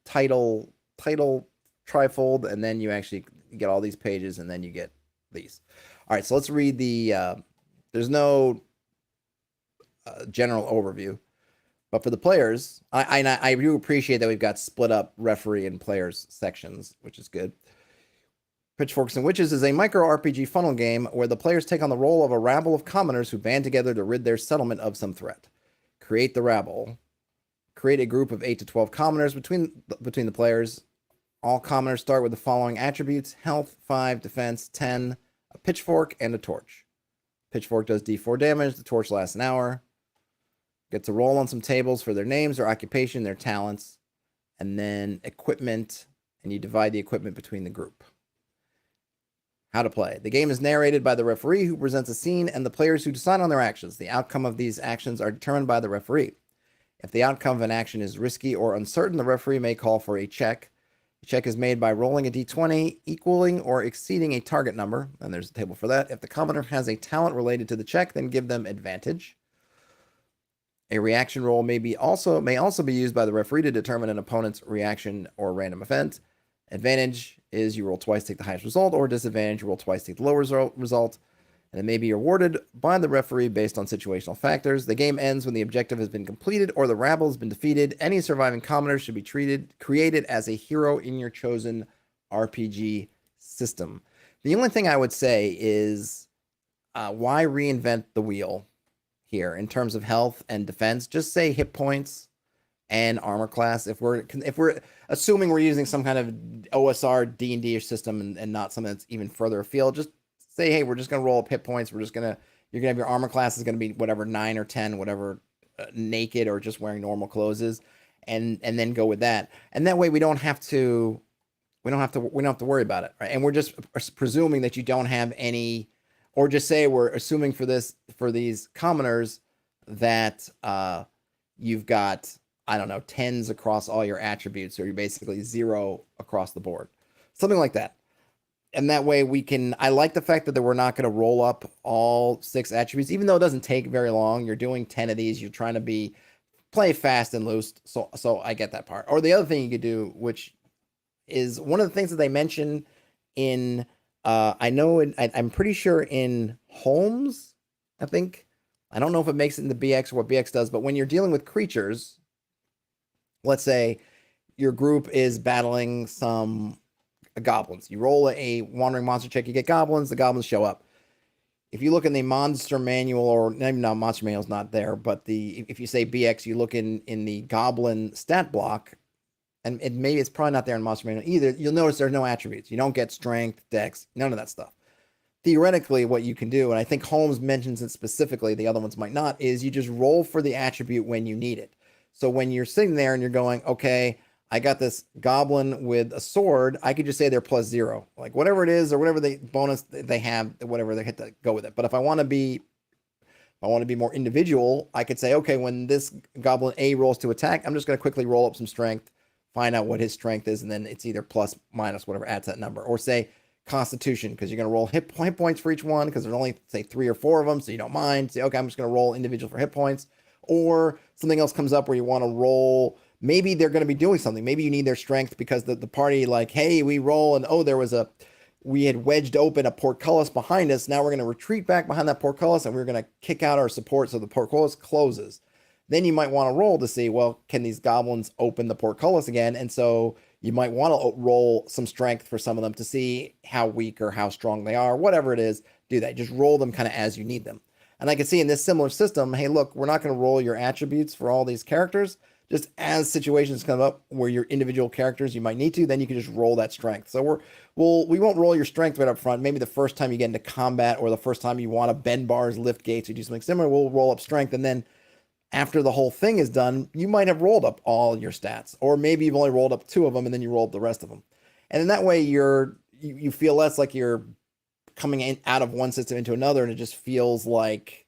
title trifold, and then you actually get all these pages, and then you get these. All right, so let's read the. There's no general overview, but for the players, I do appreciate that we've got split up referee and players sections, which is good. Pitchforks and Witches is a micro RPG funnel game where the players take on the role of a rabble of commoners who band together to rid their settlement of some threat. Create the rabble. Create a group of 8 to 12 commoners between the players. All commoners start with the following attributes: health 5, defense 10, a pitchfork, and a torch. Pitchfork does D4 damage. The torch lasts an hour. Get to roll on some tables for their names, their occupation, their talents, and then equipment, and you divide the equipment between the group. How to play. The game is narrated by the referee, who presents a scene, and the players who decide on their actions. The outcome of these actions are determined by the referee. If the outcome of an action is risky or uncertain, the referee may call for a check. The check is made by rolling a d20 equaling or exceeding a target number, and there's a table for that. If the commoner has a talent related to the check, then give them advantage. A reaction roll may also be used by the referee to determine an opponent's reaction or random event. Advantage is you roll twice, take the highest result, or disadvantage, you roll twice, take the lower result. And it may be awarded by the referee based on situational factors. The game ends when the objective has been completed or the rabble has been defeated. Any surviving commoners should be created as a hero in your chosen RPG system. The only thing I would say is why reinvent the wheel here in terms of health and defense? Just say hit points and armor class. If we're assuming we're using some kind of OSR D&D system and not something that's even further afield, just say, hey, we're just going to roll up hit points. You're going to have your armor class is going to be whatever 9 or 10, whatever naked or just wearing normal clothes is, and then go with that. And that way we don't have to worry about it, right? And we're just presuming that you don't have any, or just say we're assuming for these commoners that you've got, I don't know, 10s across all your attributes, or you're basically 0 across the board, something like that. And that way I like the fact that we're not going to roll up all 6 attributes, even though it doesn't take very long. You're doing 10 of these. You're trying to play fast and loose. So I get that part. Or the other thing you could do, which is one of the things that they mention in, I'm pretty sure in Holmes, I think. I don't know if it makes it into BX or what BX does, but when you're dealing with creatures, let's say your group is battling some goblins. You roll a wandering monster check, you get goblins, the goblins show up. If you look in the monster manual, or maybe not, monster manual's not there, but if you say BX, you look in the goblin stat block, and maybe it's probably not there in monster manual either, you'll notice there's no attributes. You don't get strength, dex, none of that stuff. Theoretically, what you can do, and I think Holmes mentions it specifically, the other ones might not, is you just roll for the attribute when you need it. So when you're sitting there and you're going, okay, I got this goblin with a sword, I could just say they're +0, like whatever it is, or whatever the bonus they have, whatever they hit to go with it. But if I want to be more individual, I could say, okay, when this goblin A rolls to attack, I'm just going to quickly roll up some strength, find out what his strength is, and then it's either plus, minus, whatever adds that number. Or say Constitution, because you're going to roll hit points for each one, because there's only, say, 3 or 4 of them, so you don't mind. Say, okay, I'm just going to roll individual for hit points. Or something else comes up where you want to roll. Maybe they're going to be doing something. Maybe you need their strength because the party, like, hey, we roll, and we had wedged open a portcullis behind us. Now we're going to retreat back behind that portcullis, and we're going to kick out our support so the portcullis closes. Then you might want to roll to see, well, can these goblins open the portcullis again? And so you might want to roll some strength for some of them to see how weak or how strong they are, whatever it is. Do that. Just roll them kind of as you need them. And I can see in this similar system, hey, look, we're not going to roll your attributes for all these characters. just as situations come up where your individual characters you might need to, then you can just roll that strength. So we won't roll your strength right up front. Maybe the first time you get into combat or the first time you want to bend bars, lift gates, or do something similar, we'll roll up strength, and then after the whole thing is done, you might have rolled up all your stats, or maybe you've only rolled up 2 of them and then you roll up the rest of them. And in that way, you feel less like you're coming in out of one system into another, and it just feels like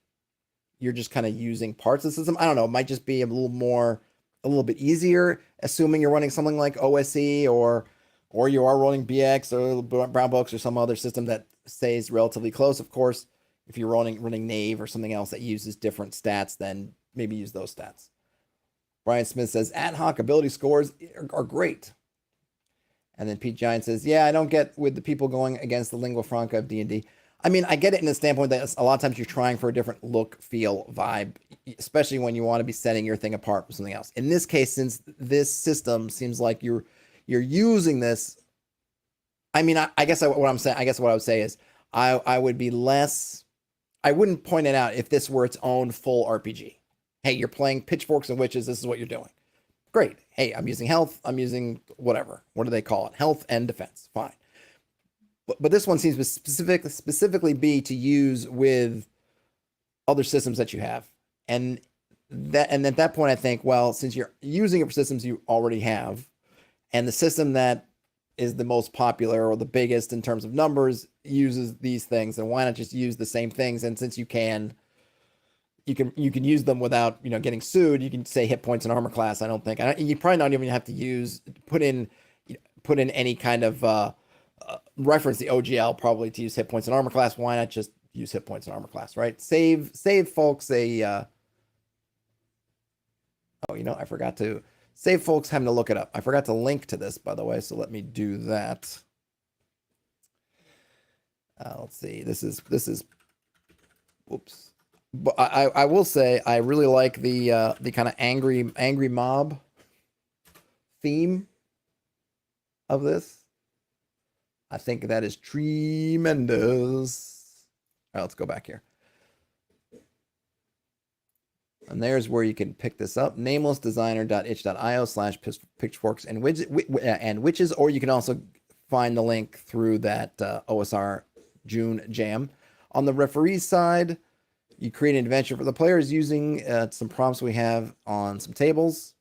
you're just kind of using parts of the system. I don't know. It might just be a little bit easier, assuming you're running something like OSE or you are running BX or Brown Books or some other system that stays relatively close. Of course, if you're running Knave or something else that uses different stats, then maybe use those stats. Brian Smith says ad hoc ability scores are great. And then Pete Giant says, yeah, I don't get with the people going against the lingua franca of D&D. I mean, I get it in the standpoint that a lot of times you're trying for a different look, feel, vibe, especially when you want to be setting your thing apart from something else. In this case, since this system seems like you're using this, I mean, I guess what I would say is I would be less, I wouldn't point it out if this were its own full RPG. Hey, you're playing Pitchforks and Witches. This is what you're doing. Great. Hey, I'm using health. I'm using whatever. What do they call it? Health and defense. Fine. But this one seems to specifically be to use with other systems that you have. And at that point, I think, well, since you're using it for systems you already have, and the system that is the most popular or the biggest in terms of numbers uses these things, then why not just use the same things? And since you can use them without getting sued, you can say hit points and armor class. I don't think you probably don't even have to put in any kind of reference the OGL probably to use hit points and armor class. Why not just use hit points and armor class, right? Save folks I forgot to save folks having to look it up. I forgot to link to this, by the way, so let me do that. Let's see. This is whoops. But I will say I really like the kind of angry mob theme of this. I think that is tremendous. All right, let's go back here. And there's where you can pick this up. namelessdesigner.itch.io/pitchforks and witches, or you can also find the link through that OSR June jam. On the referee's side, you create an adventure for the players using some prompts we have on some tables.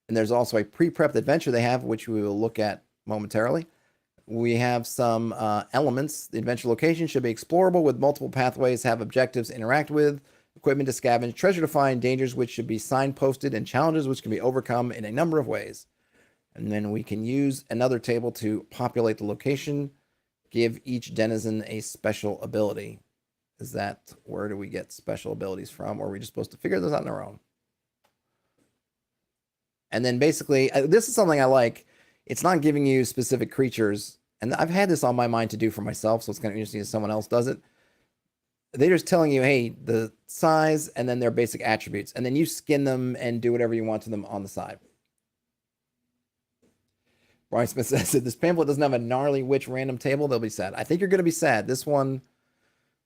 And there's also a pre-prepped adventure they have, which we will look at momentarily. We have some elements. The adventure location should be explorable with multiple pathways, have objectives to interact with, equipment to scavenge, treasure to find, dangers which should be signposted, and challenges which can be overcome in a number of ways. And then we can use another table to populate the location, give each denizen a special ability. Where do we get special abilities from? Or are we just supposed to figure this out on our own? And then basically, this is something I like. It's not giving you specific creatures. And I've had this on my mind to do for myself, so it's kind of interesting if someone else does it. They're just telling you, hey, the size and then their basic attributes. And then you skin them and do whatever you want to them on the side. Brian Smith says, if this pamphlet doesn't have a gnarly witch random table, they'll be sad. I think you're going to be sad. This one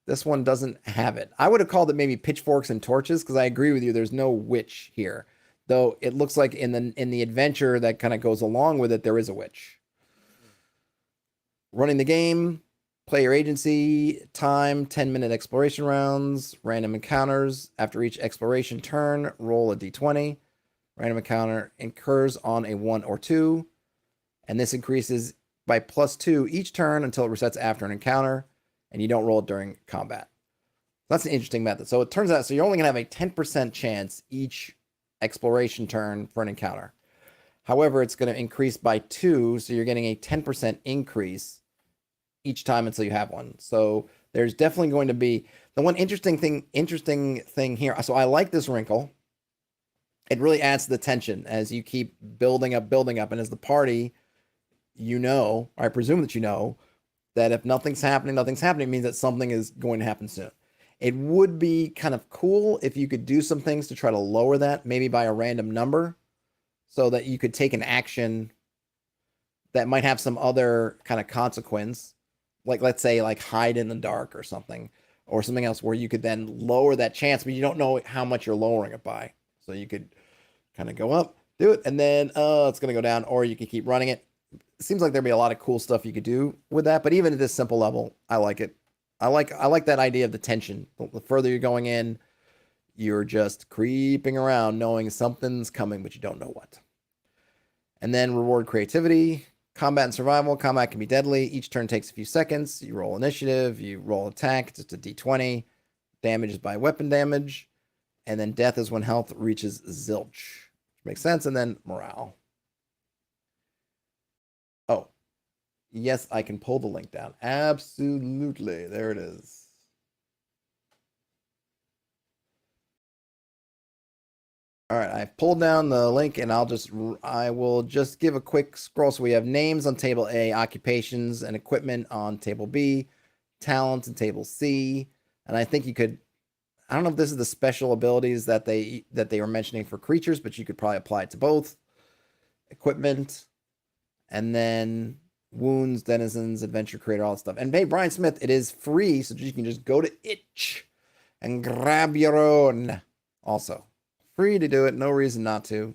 doesn't have it. I would have called it maybe pitchforks and torches, because I agree with you. There's no witch here. Though it looks like in the adventure that kind of goes along with it, there is a witch. Running the game, player agency, time, 10-minute exploration rounds, random encounters. After each exploration turn, roll a d20. Random encounter incurs on a 1 or 2. And this increases by +2 each turn until it resets after an encounter, and you don't roll it during combat. That's an interesting method. So it turns out, so you're only going to have a 10% chance each exploration turn for an encounter. However, it's going to increase by 2, so you're getting a 10% increase each time until you have one. So there's definitely going to be the one interesting thing here. So I like this wrinkle. It really adds to the tension as you keep building up, and as the party, I presume that that if nothing's happening, it means that something is going to happen soon. It would be kind of cool if you could do some things to try to lower that, maybe by a random number, so that you could take an action that might have some other kind of consequence, like let's say like hide in the dark or something, or something else where you could then lower that chance, but you don't know how much you're lowering it by. So you could kind of go up, do it, and then it's going to go down, or you can keep running it. It seems like there'd be a lot of cool stuff you could do with that, but even at this simple level, I like it. I like that idea of the tension. The further you're going in, you're just creeping around knowing something's coming, but you don't know what. And then reward creativity, combat and survival. Combat can be deadly. Each turn takes a few seconds. You roll initiative, you roll attack. It's a d20. Damage is by weapon damage. And then death is when health reaches zilch. Which makes sense. And then morale. Oh, yes, I can pull the link down. Absolutely. There it is. All right, I've pulled down the link and I will just give a quick scroll. So we have names on table A, occupations and equipment on table B, talents in table C. And I think you could, I don't know if this is the special abilities that they were mentioning for creatures, but you could probably apply it to both. Equipment, and then wounds, denizens, adventure creator, all that stuff. And hey, Brian Smith, it is free, so you can just go to itch and grab your own. Also, free to do it, no reason not to.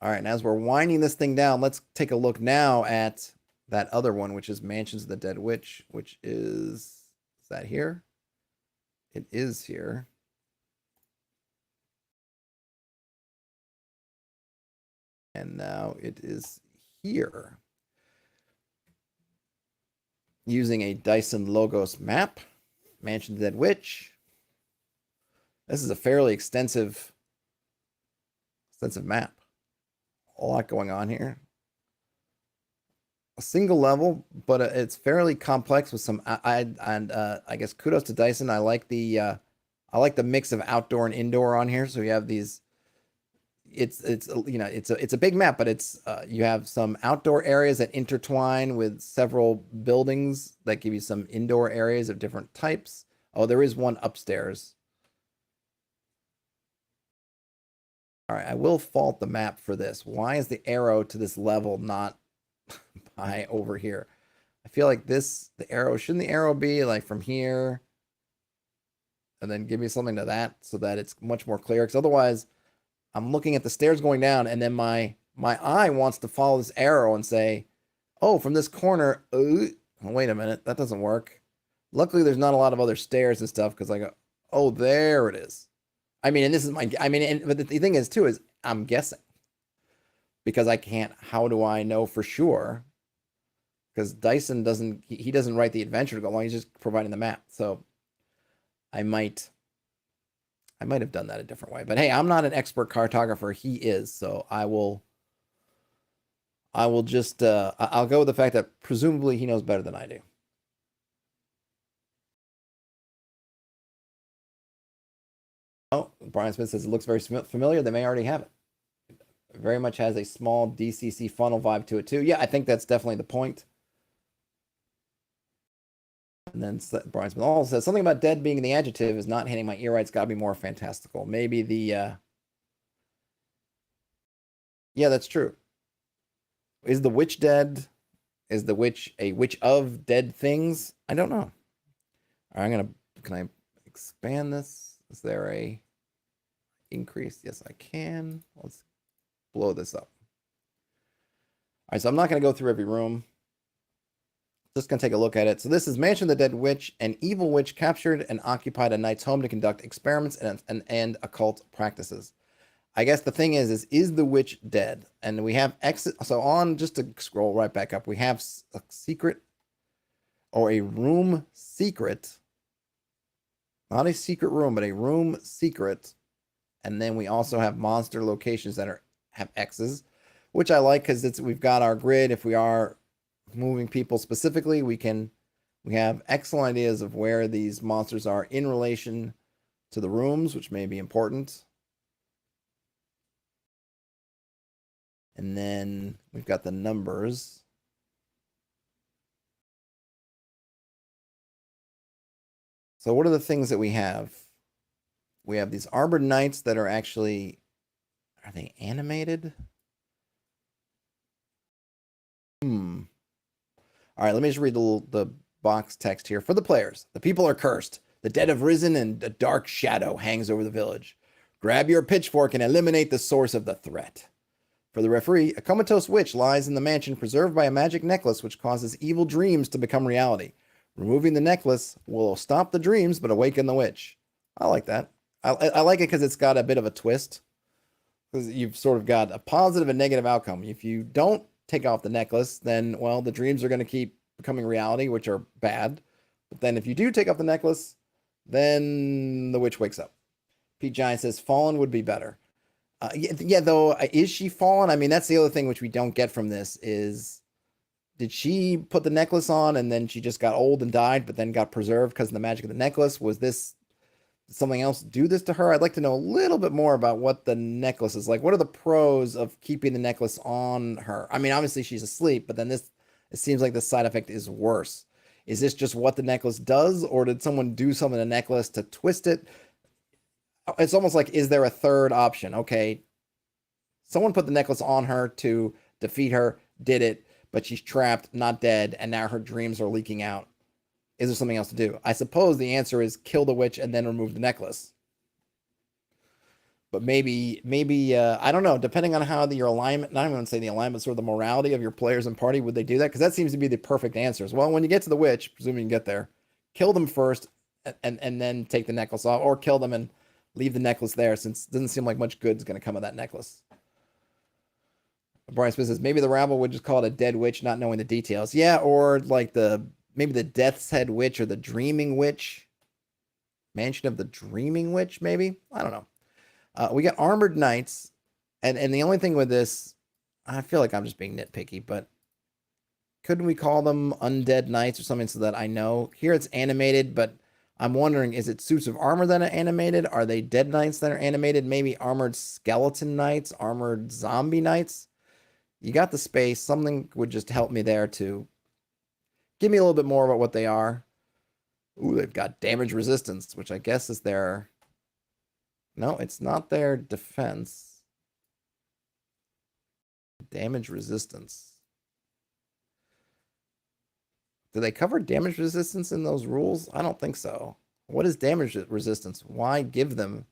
All right, and as we're winding this thing down, let's take a look now at that other one, which is Mansions of the Dead Witch, which is that here? It is here. And now it is here. Using a Dyson Logos map, Mansion of the Dead Witch. This is a fairly extensive map. A lot going on here. A single level, but it's fairly complex with some. I guess kudos to Dyson. I like the mix of outdoor and indoor on here. So you have these. It's a big map, but it's you have some outdoor areas that intertwine with several buildings that give you some indoor areas of different types. Oh, there is one upstairs. All right, I will fault the map for this. Why is the arrow to this level not by over here? I feel like shouldn't the arrow be like from here and then give me something to that so that it's much more clear? Because otherwise, I'm looking at the stairs going down, and then my eye wants to follow this arrow and say, oh, from this corner, wait a minute, that doesn't work. Luckily, there's not a lot of other stairs and stuff, because I go, oh, there it is. I mean, and this is but the thing is, too, is I'm guessing. Because I can't, how do I know for sure? Because Dyson doesn't write the adventure to go along, he's just providing the map. So I might have done that a different way. But hey, I'm not an expert cartographer. He is. So I'll just, I'll go with the fact that presumably he knows better than I do. Oh, Brian Smith says it looks very familiar. They may already have it. It very much has a small DCC funnel vibe to it too. Yeah, I think that's definitely the point. And then Brian Smith also says something about dead being the adjective is not hitting my ear right. It's got to be more fantastical. Maybe the yeah, that's true. Is the witch dead? Is the witch a witch of dead things? I don't know. All right, can I expand this? Is there a increase? Yes, I can. Let's blow this up. All right, so I'm not going to go through every room. Just going to take a look at it. So this is Mansion of the Dead Witch. An evil witch captured and occupied a knight's home to conduct experiments and occult practices. I guess the thing is the witch dead? And we have exit. So on, just to scroll right back up, we have a secret or a room secret. Not a secret room, but a room secret. And then we also have monster locations that have X's, which I like because we've got our grid. If we are moving people specifically, we have excellent ideas of where these monsters are in relation to the rooms, which may be important. And then we've got the numbers. So what are the things that we have? We have these Armored Knights that are actually, are they animated? All right, let me just read the box text here for the players. The people are cursed. The dead have risen and a dark shadow hangs over the village. Grab your pitchfork and eliminate the source of the threat. For the referee, a comatose witch lies in the mansion preserved by a magic necklace which causes evil dreams to become reality. Removing the necklace will stop the dreams but awaken the witch. I like that. I like it because it's got a bit of a twist. Because you've sort of got a positive and negative outcome. If you don't take off the necklace, then, well, the dreams are going to keep becoming reality, which are bad. But then if you do take off the necklace, then the witch wakes up. Pete Giant says, fallen would be better. Yeah, though, is she fallen? I mean, that's the other thing which we don't get from this is, did she put the necklace on and then she just got old and died, but then got preserved because of the magic of the necklace? Was this something else do this to her? I'd like to know a little bit more about what the necklace is like. What are the pros of keeping the necklace on her? I mean, obviously she's asleep, but then it seems like the side effect is worse. Is this just what the necklace does, or did someone do something to the necklace to twist it? It's almost like, is there a third option? Okay, someone put the necklace on her to defeat her, did it, but she's trapped, not dead, and now her dreams are leaking out. Is there something else to do? I suppose the answer is kill the witch and then remove the necklace. But maybe I don't know, depending on how your alignment, not even going to say the alignment, sort of the morality of your players and party, would they do that? Because that seems to be the perfect answers. Well, when you get to the witch, presuming you can get there, kill them first and then take the necklace off, or kill them and leave the necklace there, since it doesn't seem like much good is going to come of that necklace. Brian Smith says, maybe the rabble would just call it a dead witch, not knowing the details. Yeah, or like maybe the Death's Head Witch or the Dreaming Witch. Mansion of the Dreaming Witch, maybe? I don't know. We got Armored Knights, and the only thing with this, I feel like I'm just being nitpicky, but couldn't we call them Undead Knights or something so that I know? Here it's animated, but I'm wondering, is it suits of armor that are animated? Are they dead knights that are animated? Maybe armored skeleton knights, armored zombie knights? You got the space. Something would just help me there to give me a little bit more about what they are. Ooh, they've got damage resistance, which I guess is their... No, it's not their defense. Damage resistance. Do they cover damage resistance in those rules? I don't think so. What is damage resistance? Why give them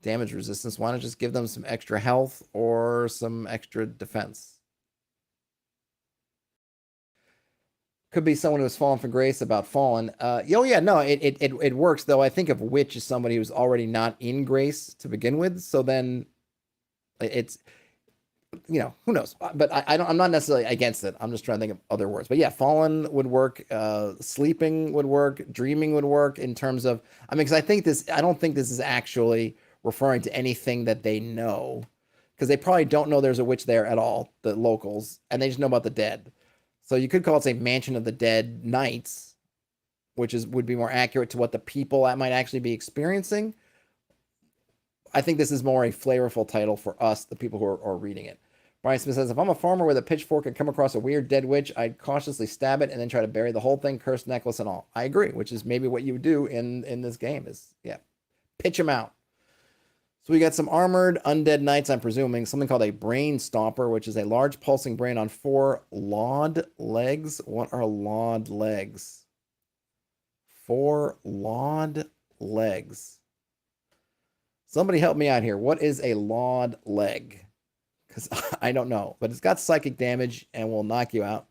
damage resistance? Why not just give them some extra health or some extra defense? Could be someone who's fallen from grace about fallen. It works, though. I think of witch as somebody who's already not in grace to begin with. So then it's, who knows? But I'm not necessarily against it. I'm just trying to think of other words. But yeah, fallen would work. Sleeping would work. Dreaming would work in terms of, because I don't think this is actually referring to anything that they know, because they probably don't know there's a witch there at all, the locals, and they just know about the dead. So you could call it, say, Mansion of the Dead Knights, which would be more accurate to what the people that might actually be experiencing. I think this is more a flavorful title for us, the people who are reading it. Brian Smith says, if I'm a farmer with a pitchfork and come across a weird dead witch, I'd cautiously stab it and then try to bury the whole thing, cursed necklace and all. I agree, which is maybe what you would do in this game is, pitch them out. So we got some armored undead knights, I'm presuming, something called a brain stomper, which is a large pulsing brain on 4 lawed legs. What are lawed legs? 4 lawed legs. Somebody help me out here. What is a lawed leg? Because I don't know. But it's got psychic damage and will knock you out.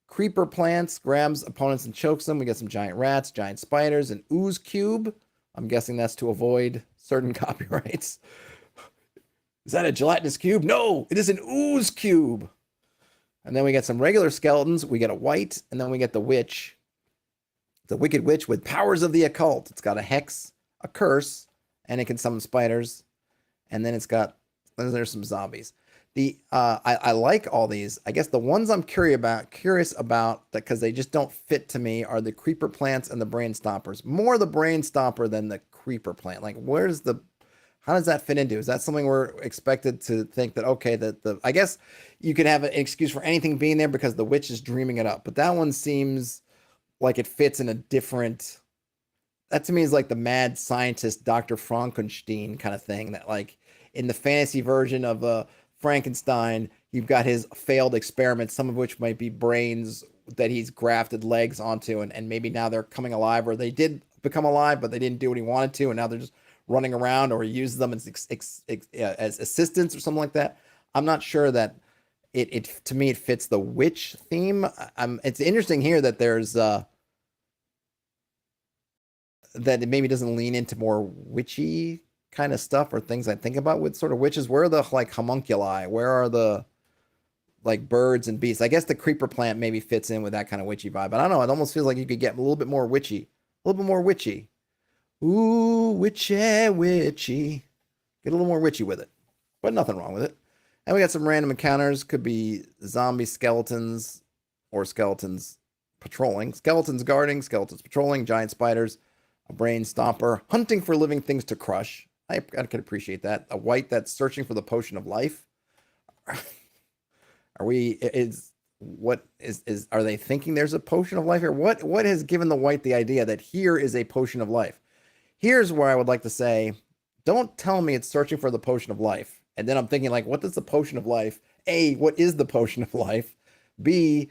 Creeper plants, grabs opponents and chokes them. We got some giant rats, giant spiders, an ooze cube. I'm guessing that's to avoid certain copyrights. Is that a gelatinous cube? No, it is an ooze cube. And then we get some regular skeletons. We get a white, and then we get the witch. The wicked witch with powers of the occult. It's got a hex, a curse, and it can summon spiders. And then there's some zombies. I like all these. I guess the ones I'm curious about, because they just don't fit to me, are the creeper plants and the brain stoppers. More the brain stopper than the creeper plant. Like, how does that fit into? Is that something we're expected to think that, okay, I guess you could have an excuse for anything being there because the witch is dreaming it up. But that one seems like it fits in a different, that to me is like the mad scientist Dr. Frankenstein kind of thing, that like in the fantasy version of Frankenstein, you've got his failed experiments, some of which might be brains that he's grafted legs onto, and maybe now they're coming alive, or they did become alive, but they didn't do what he wanted to, and now they're just running around, or he uses them as assistants or something like that. I'm not sure that it to me it fits the witch theme. It's interesting here that there's that it maybe doesn't lean into more witchy kind of stuff or things I think about with sort of witches. Where are the like homunculi? Where are the like birds and beasts? I guess the creeper plant maybe fits in with that kind of witchy vibe, but I don't know. It almost feels like you could get a little bit more witchy, a little bit more witchy. Ooh, witchy, witchy. Get a little more witchy with it, but nothing wrong with it. And we got some random encounters. Could be zombie skeletons or skeletons patrolling, skeletons guarding, skeletons patrolling, giant spiders, a brain stomper, hunting for living things to crush. I could appreciate that. A wight that's searching for the potion of life. Are they thinking there's a potion of life here? What has given the wight the idea that here is a potion of life? Here's where I would like to say, don't tell me it's searching for the potion of life. And then I'm thinking, like, what is the potion of life? A, what is the potion of life? B,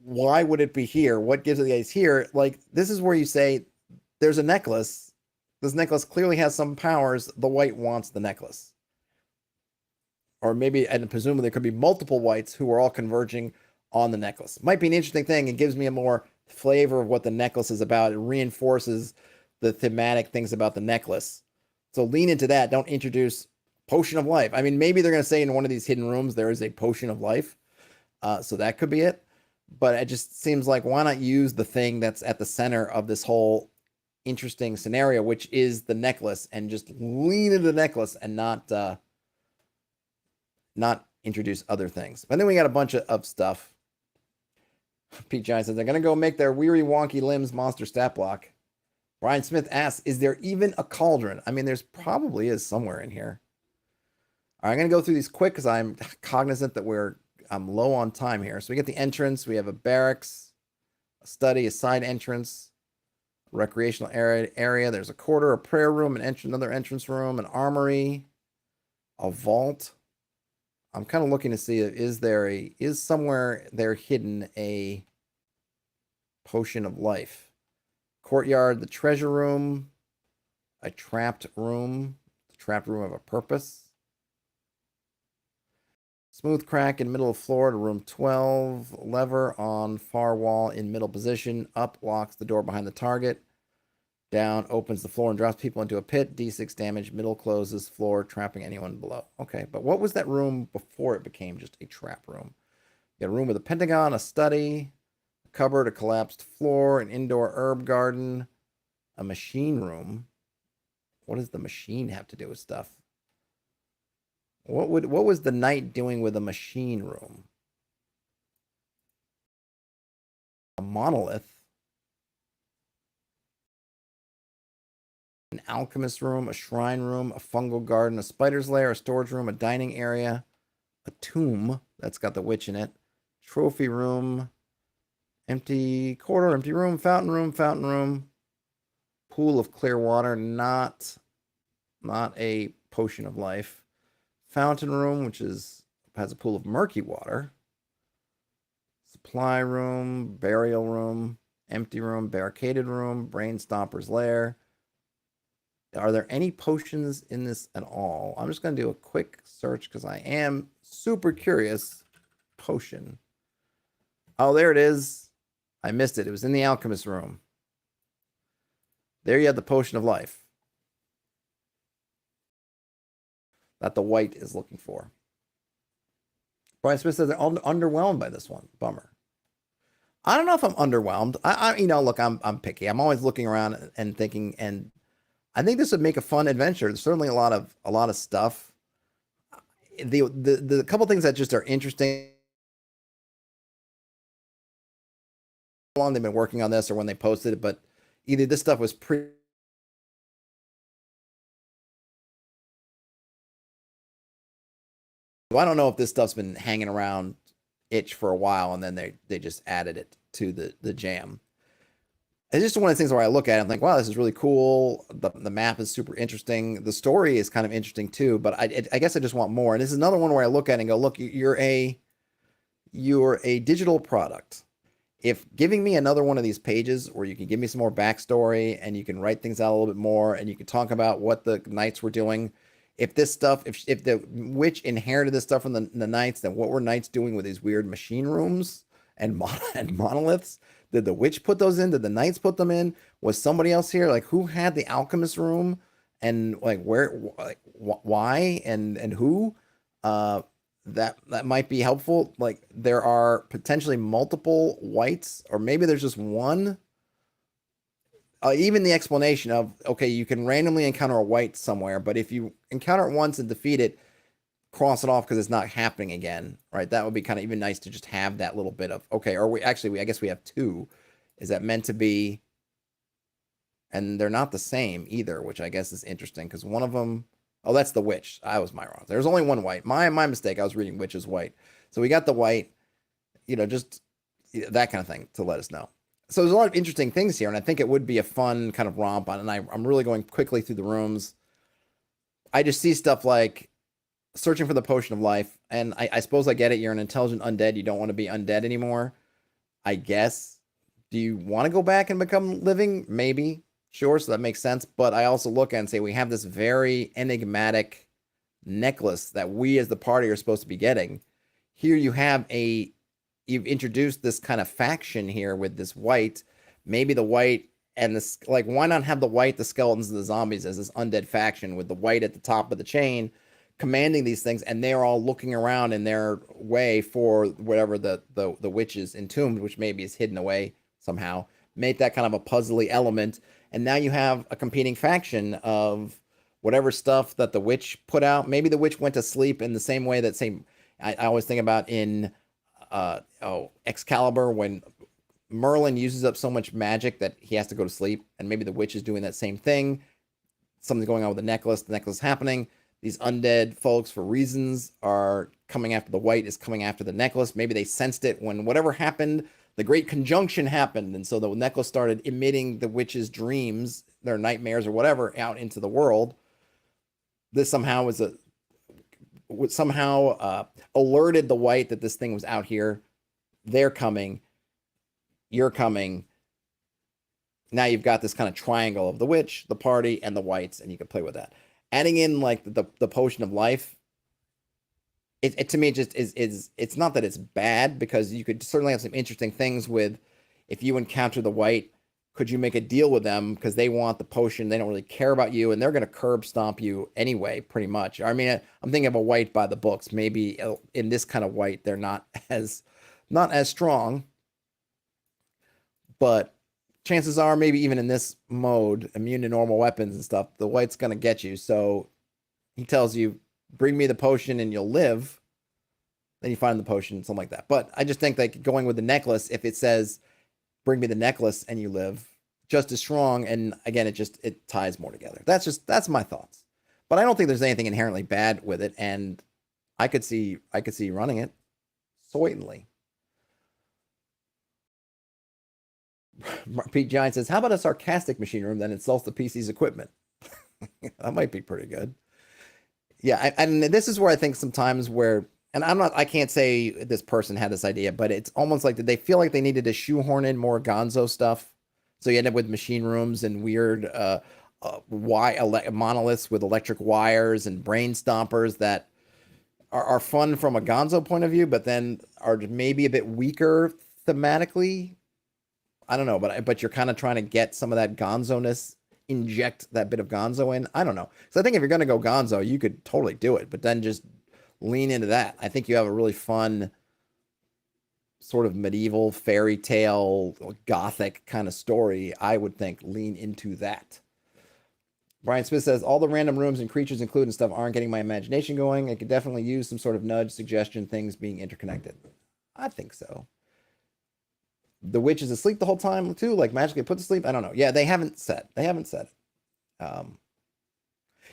why would it be here? What gives it the idea here? Like, this is where you say, there's a necklace. This necklace clearly has some powers. The wight wants the necklace. Or maybe, and presumably there could be multiple wights who are all converging on the necklace. Might be an interesting thing. It gives me a more flavor of what the necklace is about. It reinforces the thematic things about the necklace. So lean into that. Don't introduce potion of life. I mean, maybe they're going to say in one of these hidden rooms there is a potion of life. So that could be it. But it just seems like, why not use the thing that's at the center of this whole interesting scenario, which is the necklace, and just lean into the necklace and not introduce other things. And then we got a bunch of stuff. Pete Giant says they're going to go make their weary wonky limbs monster stat block. Brian Smith asks, is there even a cauldron? I mean, there's probably is somewhere in here. All right, I'm going to go through these quick because I'm cognizant that I'm low on time here. So we get the entrance. We have a barracks, a study, a side entrance, a recreational area. There's a quarter, a prayer room, another entrance room, an armory, a vault. I'm kind of looking to see, is somewhere there hidden a potion of life? Courtyard, the treasure room, a trapped room, the trapped room of a purpose. Smooth crack in middle of floor to room 12. Lever on far wall in middle position. Up locks the door behind the target. Down opens the floor and drops people into a pit. D6 damage. Middle closes floor, trapping anyone below. Okay, but what was that room before it became just a trap room? You got a room with a pentagon, a study, a cupboard, a collapsed floor, an indoor herb garden, a machine room. What does the machine have to do with stuff? What was the knight doing with a machine room? A monolith. An alchemist room, a shrine room, a fungal garden, a spider's lair, a storage room, a dining area, a tomb that's got the witch in it, trophy room, empty corridor, empty room, fountain room, pool of clear water, not a potion of life, fountain room, which has a pool of murky water, supply room, burial room, empty room, barricaded room, brain stomper's lair. Are there any potions in this at all? I'm just going to do a quick search because I am super curious. Potion. Oh, there it is. I missed it. It was in the alchemist room. There you have the potion of life that the wight is looking for. Brian Smith says they're underwhelmed by this one. Bummer. I don't know if I'm underwhelmed. Look, I'm picky. I'm always looking around and thinking, and I think this would make a fun adventure. There's certainly a lot of stuff. The couple things that just are interesting. How long they've been working on this or when they posted it, but either this stuff was pretty. I don't know if this stuff's been hanging around itch for a while and then they just added it to the jam. It's just one of the things where I look at it and think, wow, this is really cool. The map is super interesting. The story is kind of interesting too, but I guess I just want more. And this is another one where I look at it and go, look, you're a digital product. if giving me another one of these pages where you can give me some more backstory and you can write things out a little bit more and you can talk about what the knights were doing, if this stuff, if the witch inherited this stuff from the knights, then what were knights doing with these weird machine rooms and and monoliths? Did the witch put those in? Did the knights put them in? Was somebody else here? Like, who had the alchemist room, and like where, like why, and who? That might be helpful. Like, there are potentially multiple whites, or maybe there's just one. Even the explanation of, okay, you can randomly encounter a white somewhere, but if you encounter it once and defeat it, cross it off because it's not happening again, right? That would be kind of even nice to just have that little bit of, okay, or we actually, I guess we have two. Is that meant to be? And they're not the same either, which I guess is interesting because one of them, oh, that's the witch. I was wrong. There's only one white. My mistake. I was reading witch as white. So we got the white, just that kind of thing to let us know. So there's a lot of interesting things here, and I think it would be a fun kind of romp on, and I'm really going quickly through the rooms. I just see stuff like searching for the potion of life, and I suppose I get it. You're an intelligent undead. You don't want to be undead anymore, I guess. Do you want to go back and become living? Maybe. Sure, so that makes sense. But I also look at and say we have this very enigmatic necklace that we as the party are supposed to be getting. Here you've introduced this kind of faction here with this white. Maybe the white and this, like, why not have the white, the skeletons, and the zombies as this undead faction with the white at the top of the chain commanding these things, and they're all looking around in their way for whatever the witch is entombed, which maybe is hidden away somehow. Make that kind of a puzzly element. And now you have a competing faction of whatever stuff that the witch put out. Maybe the witch went to sleep in the same way that I always think about in Excalibur, when Merlin uses up so much magic that he has to go to sleep, and maybe the witch is doing that same thing. Something's going on with the necklace is happening. These undead folks, for reasons, are coming after the white, is coming after the necklace. Maybe they sensed it when whatever happened, the great conjunction happened, and so the necklace started emitting the witch's dreams, their nightmares or whatever, out into the world. This somehow alerted the white that this thing was out here. They're coming. You're coming. Now you've got this kind of triangle of the witch, the party, and the whites, and you can play with that. Adding in like the potion of life, it to me just is it's not that it's bad, because you could certainly have some interesting things with, if you encounter the white, could you make a deal with them because they want the potion, they don't really care about you, and they're going to curb stomp you anyway, pretty much. I mean, I'm thinking of a white by the books. Maybe in this kind of white, they're not as strong, but chances are, maybe even in this mode, immune to normal weapons and stuff, the white's going to get you. So he tells you, bring me the potion and you'll live. Then you find the potion, something like that. But I just think like going with the necklace, if it says, bring me the necklace and you live, just as strong. And again, it ties more together. That's my thoughts. But I don't think there's anything inherently bad with it. And I could see running it. Certainly. Pete Giant says, how about a sarcastic machine room that insults the PC's equipment? That might be pretty good. Yeah, and this is where I think sometimes and I can't say this person had this idea, but it's almost like, did they feel like they needed to shoehorn in more gonzo stuff? So you end up with machine rooms and weird monoliths with electric wires and brain stompers that are fun from a gonzo point of view, but then are maybe a bit weaker thematically. I don't know, but you're kind of trying to get some of that gonzo-ness, inject that bit of gonzo in. I don't know. So I think if you're going to go gonzo, you could totally do it, but then just lean into that. I think you have a really fun sort of medieval fairy tale, gothic kind of story. I would think lean into that. Brian Smith says, all the random rooms and creatures included and stuff aren't getting my imagination going. I could definitely use some sort of nudge, suggestion, things being interconnected. I think so. The witch is asleep the whole time too, like magically put to sleep. I don't know. Yeah, they haven't said it.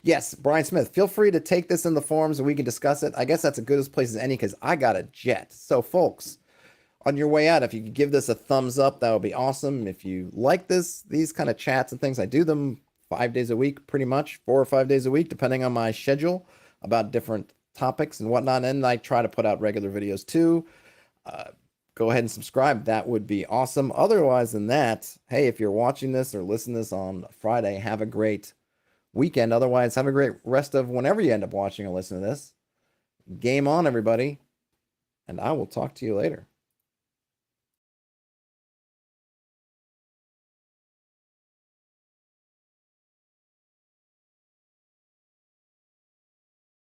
Yes, Brian Smith, feel free to take this in the forums and we can discuss it. I guess that's a good place as any, because I got a jet. So folks, on your way out, if you could give this a thumbs up, that would be awesome. If you like these kind of chats and things, I do them 5 days a week, pretty much 4 or 5 days a week, depending on my schedule, about different topics and whatnot. And I try to put out regular videos too. go ahead and subscribe. That would be awesome. Otherwise than that, hey, if you're watching this or listening to this on Friday, have a great weekend. Otherwise, have a great rest of whenever you end up watching or listening to this. Game on, everybody. And I will talk to you later.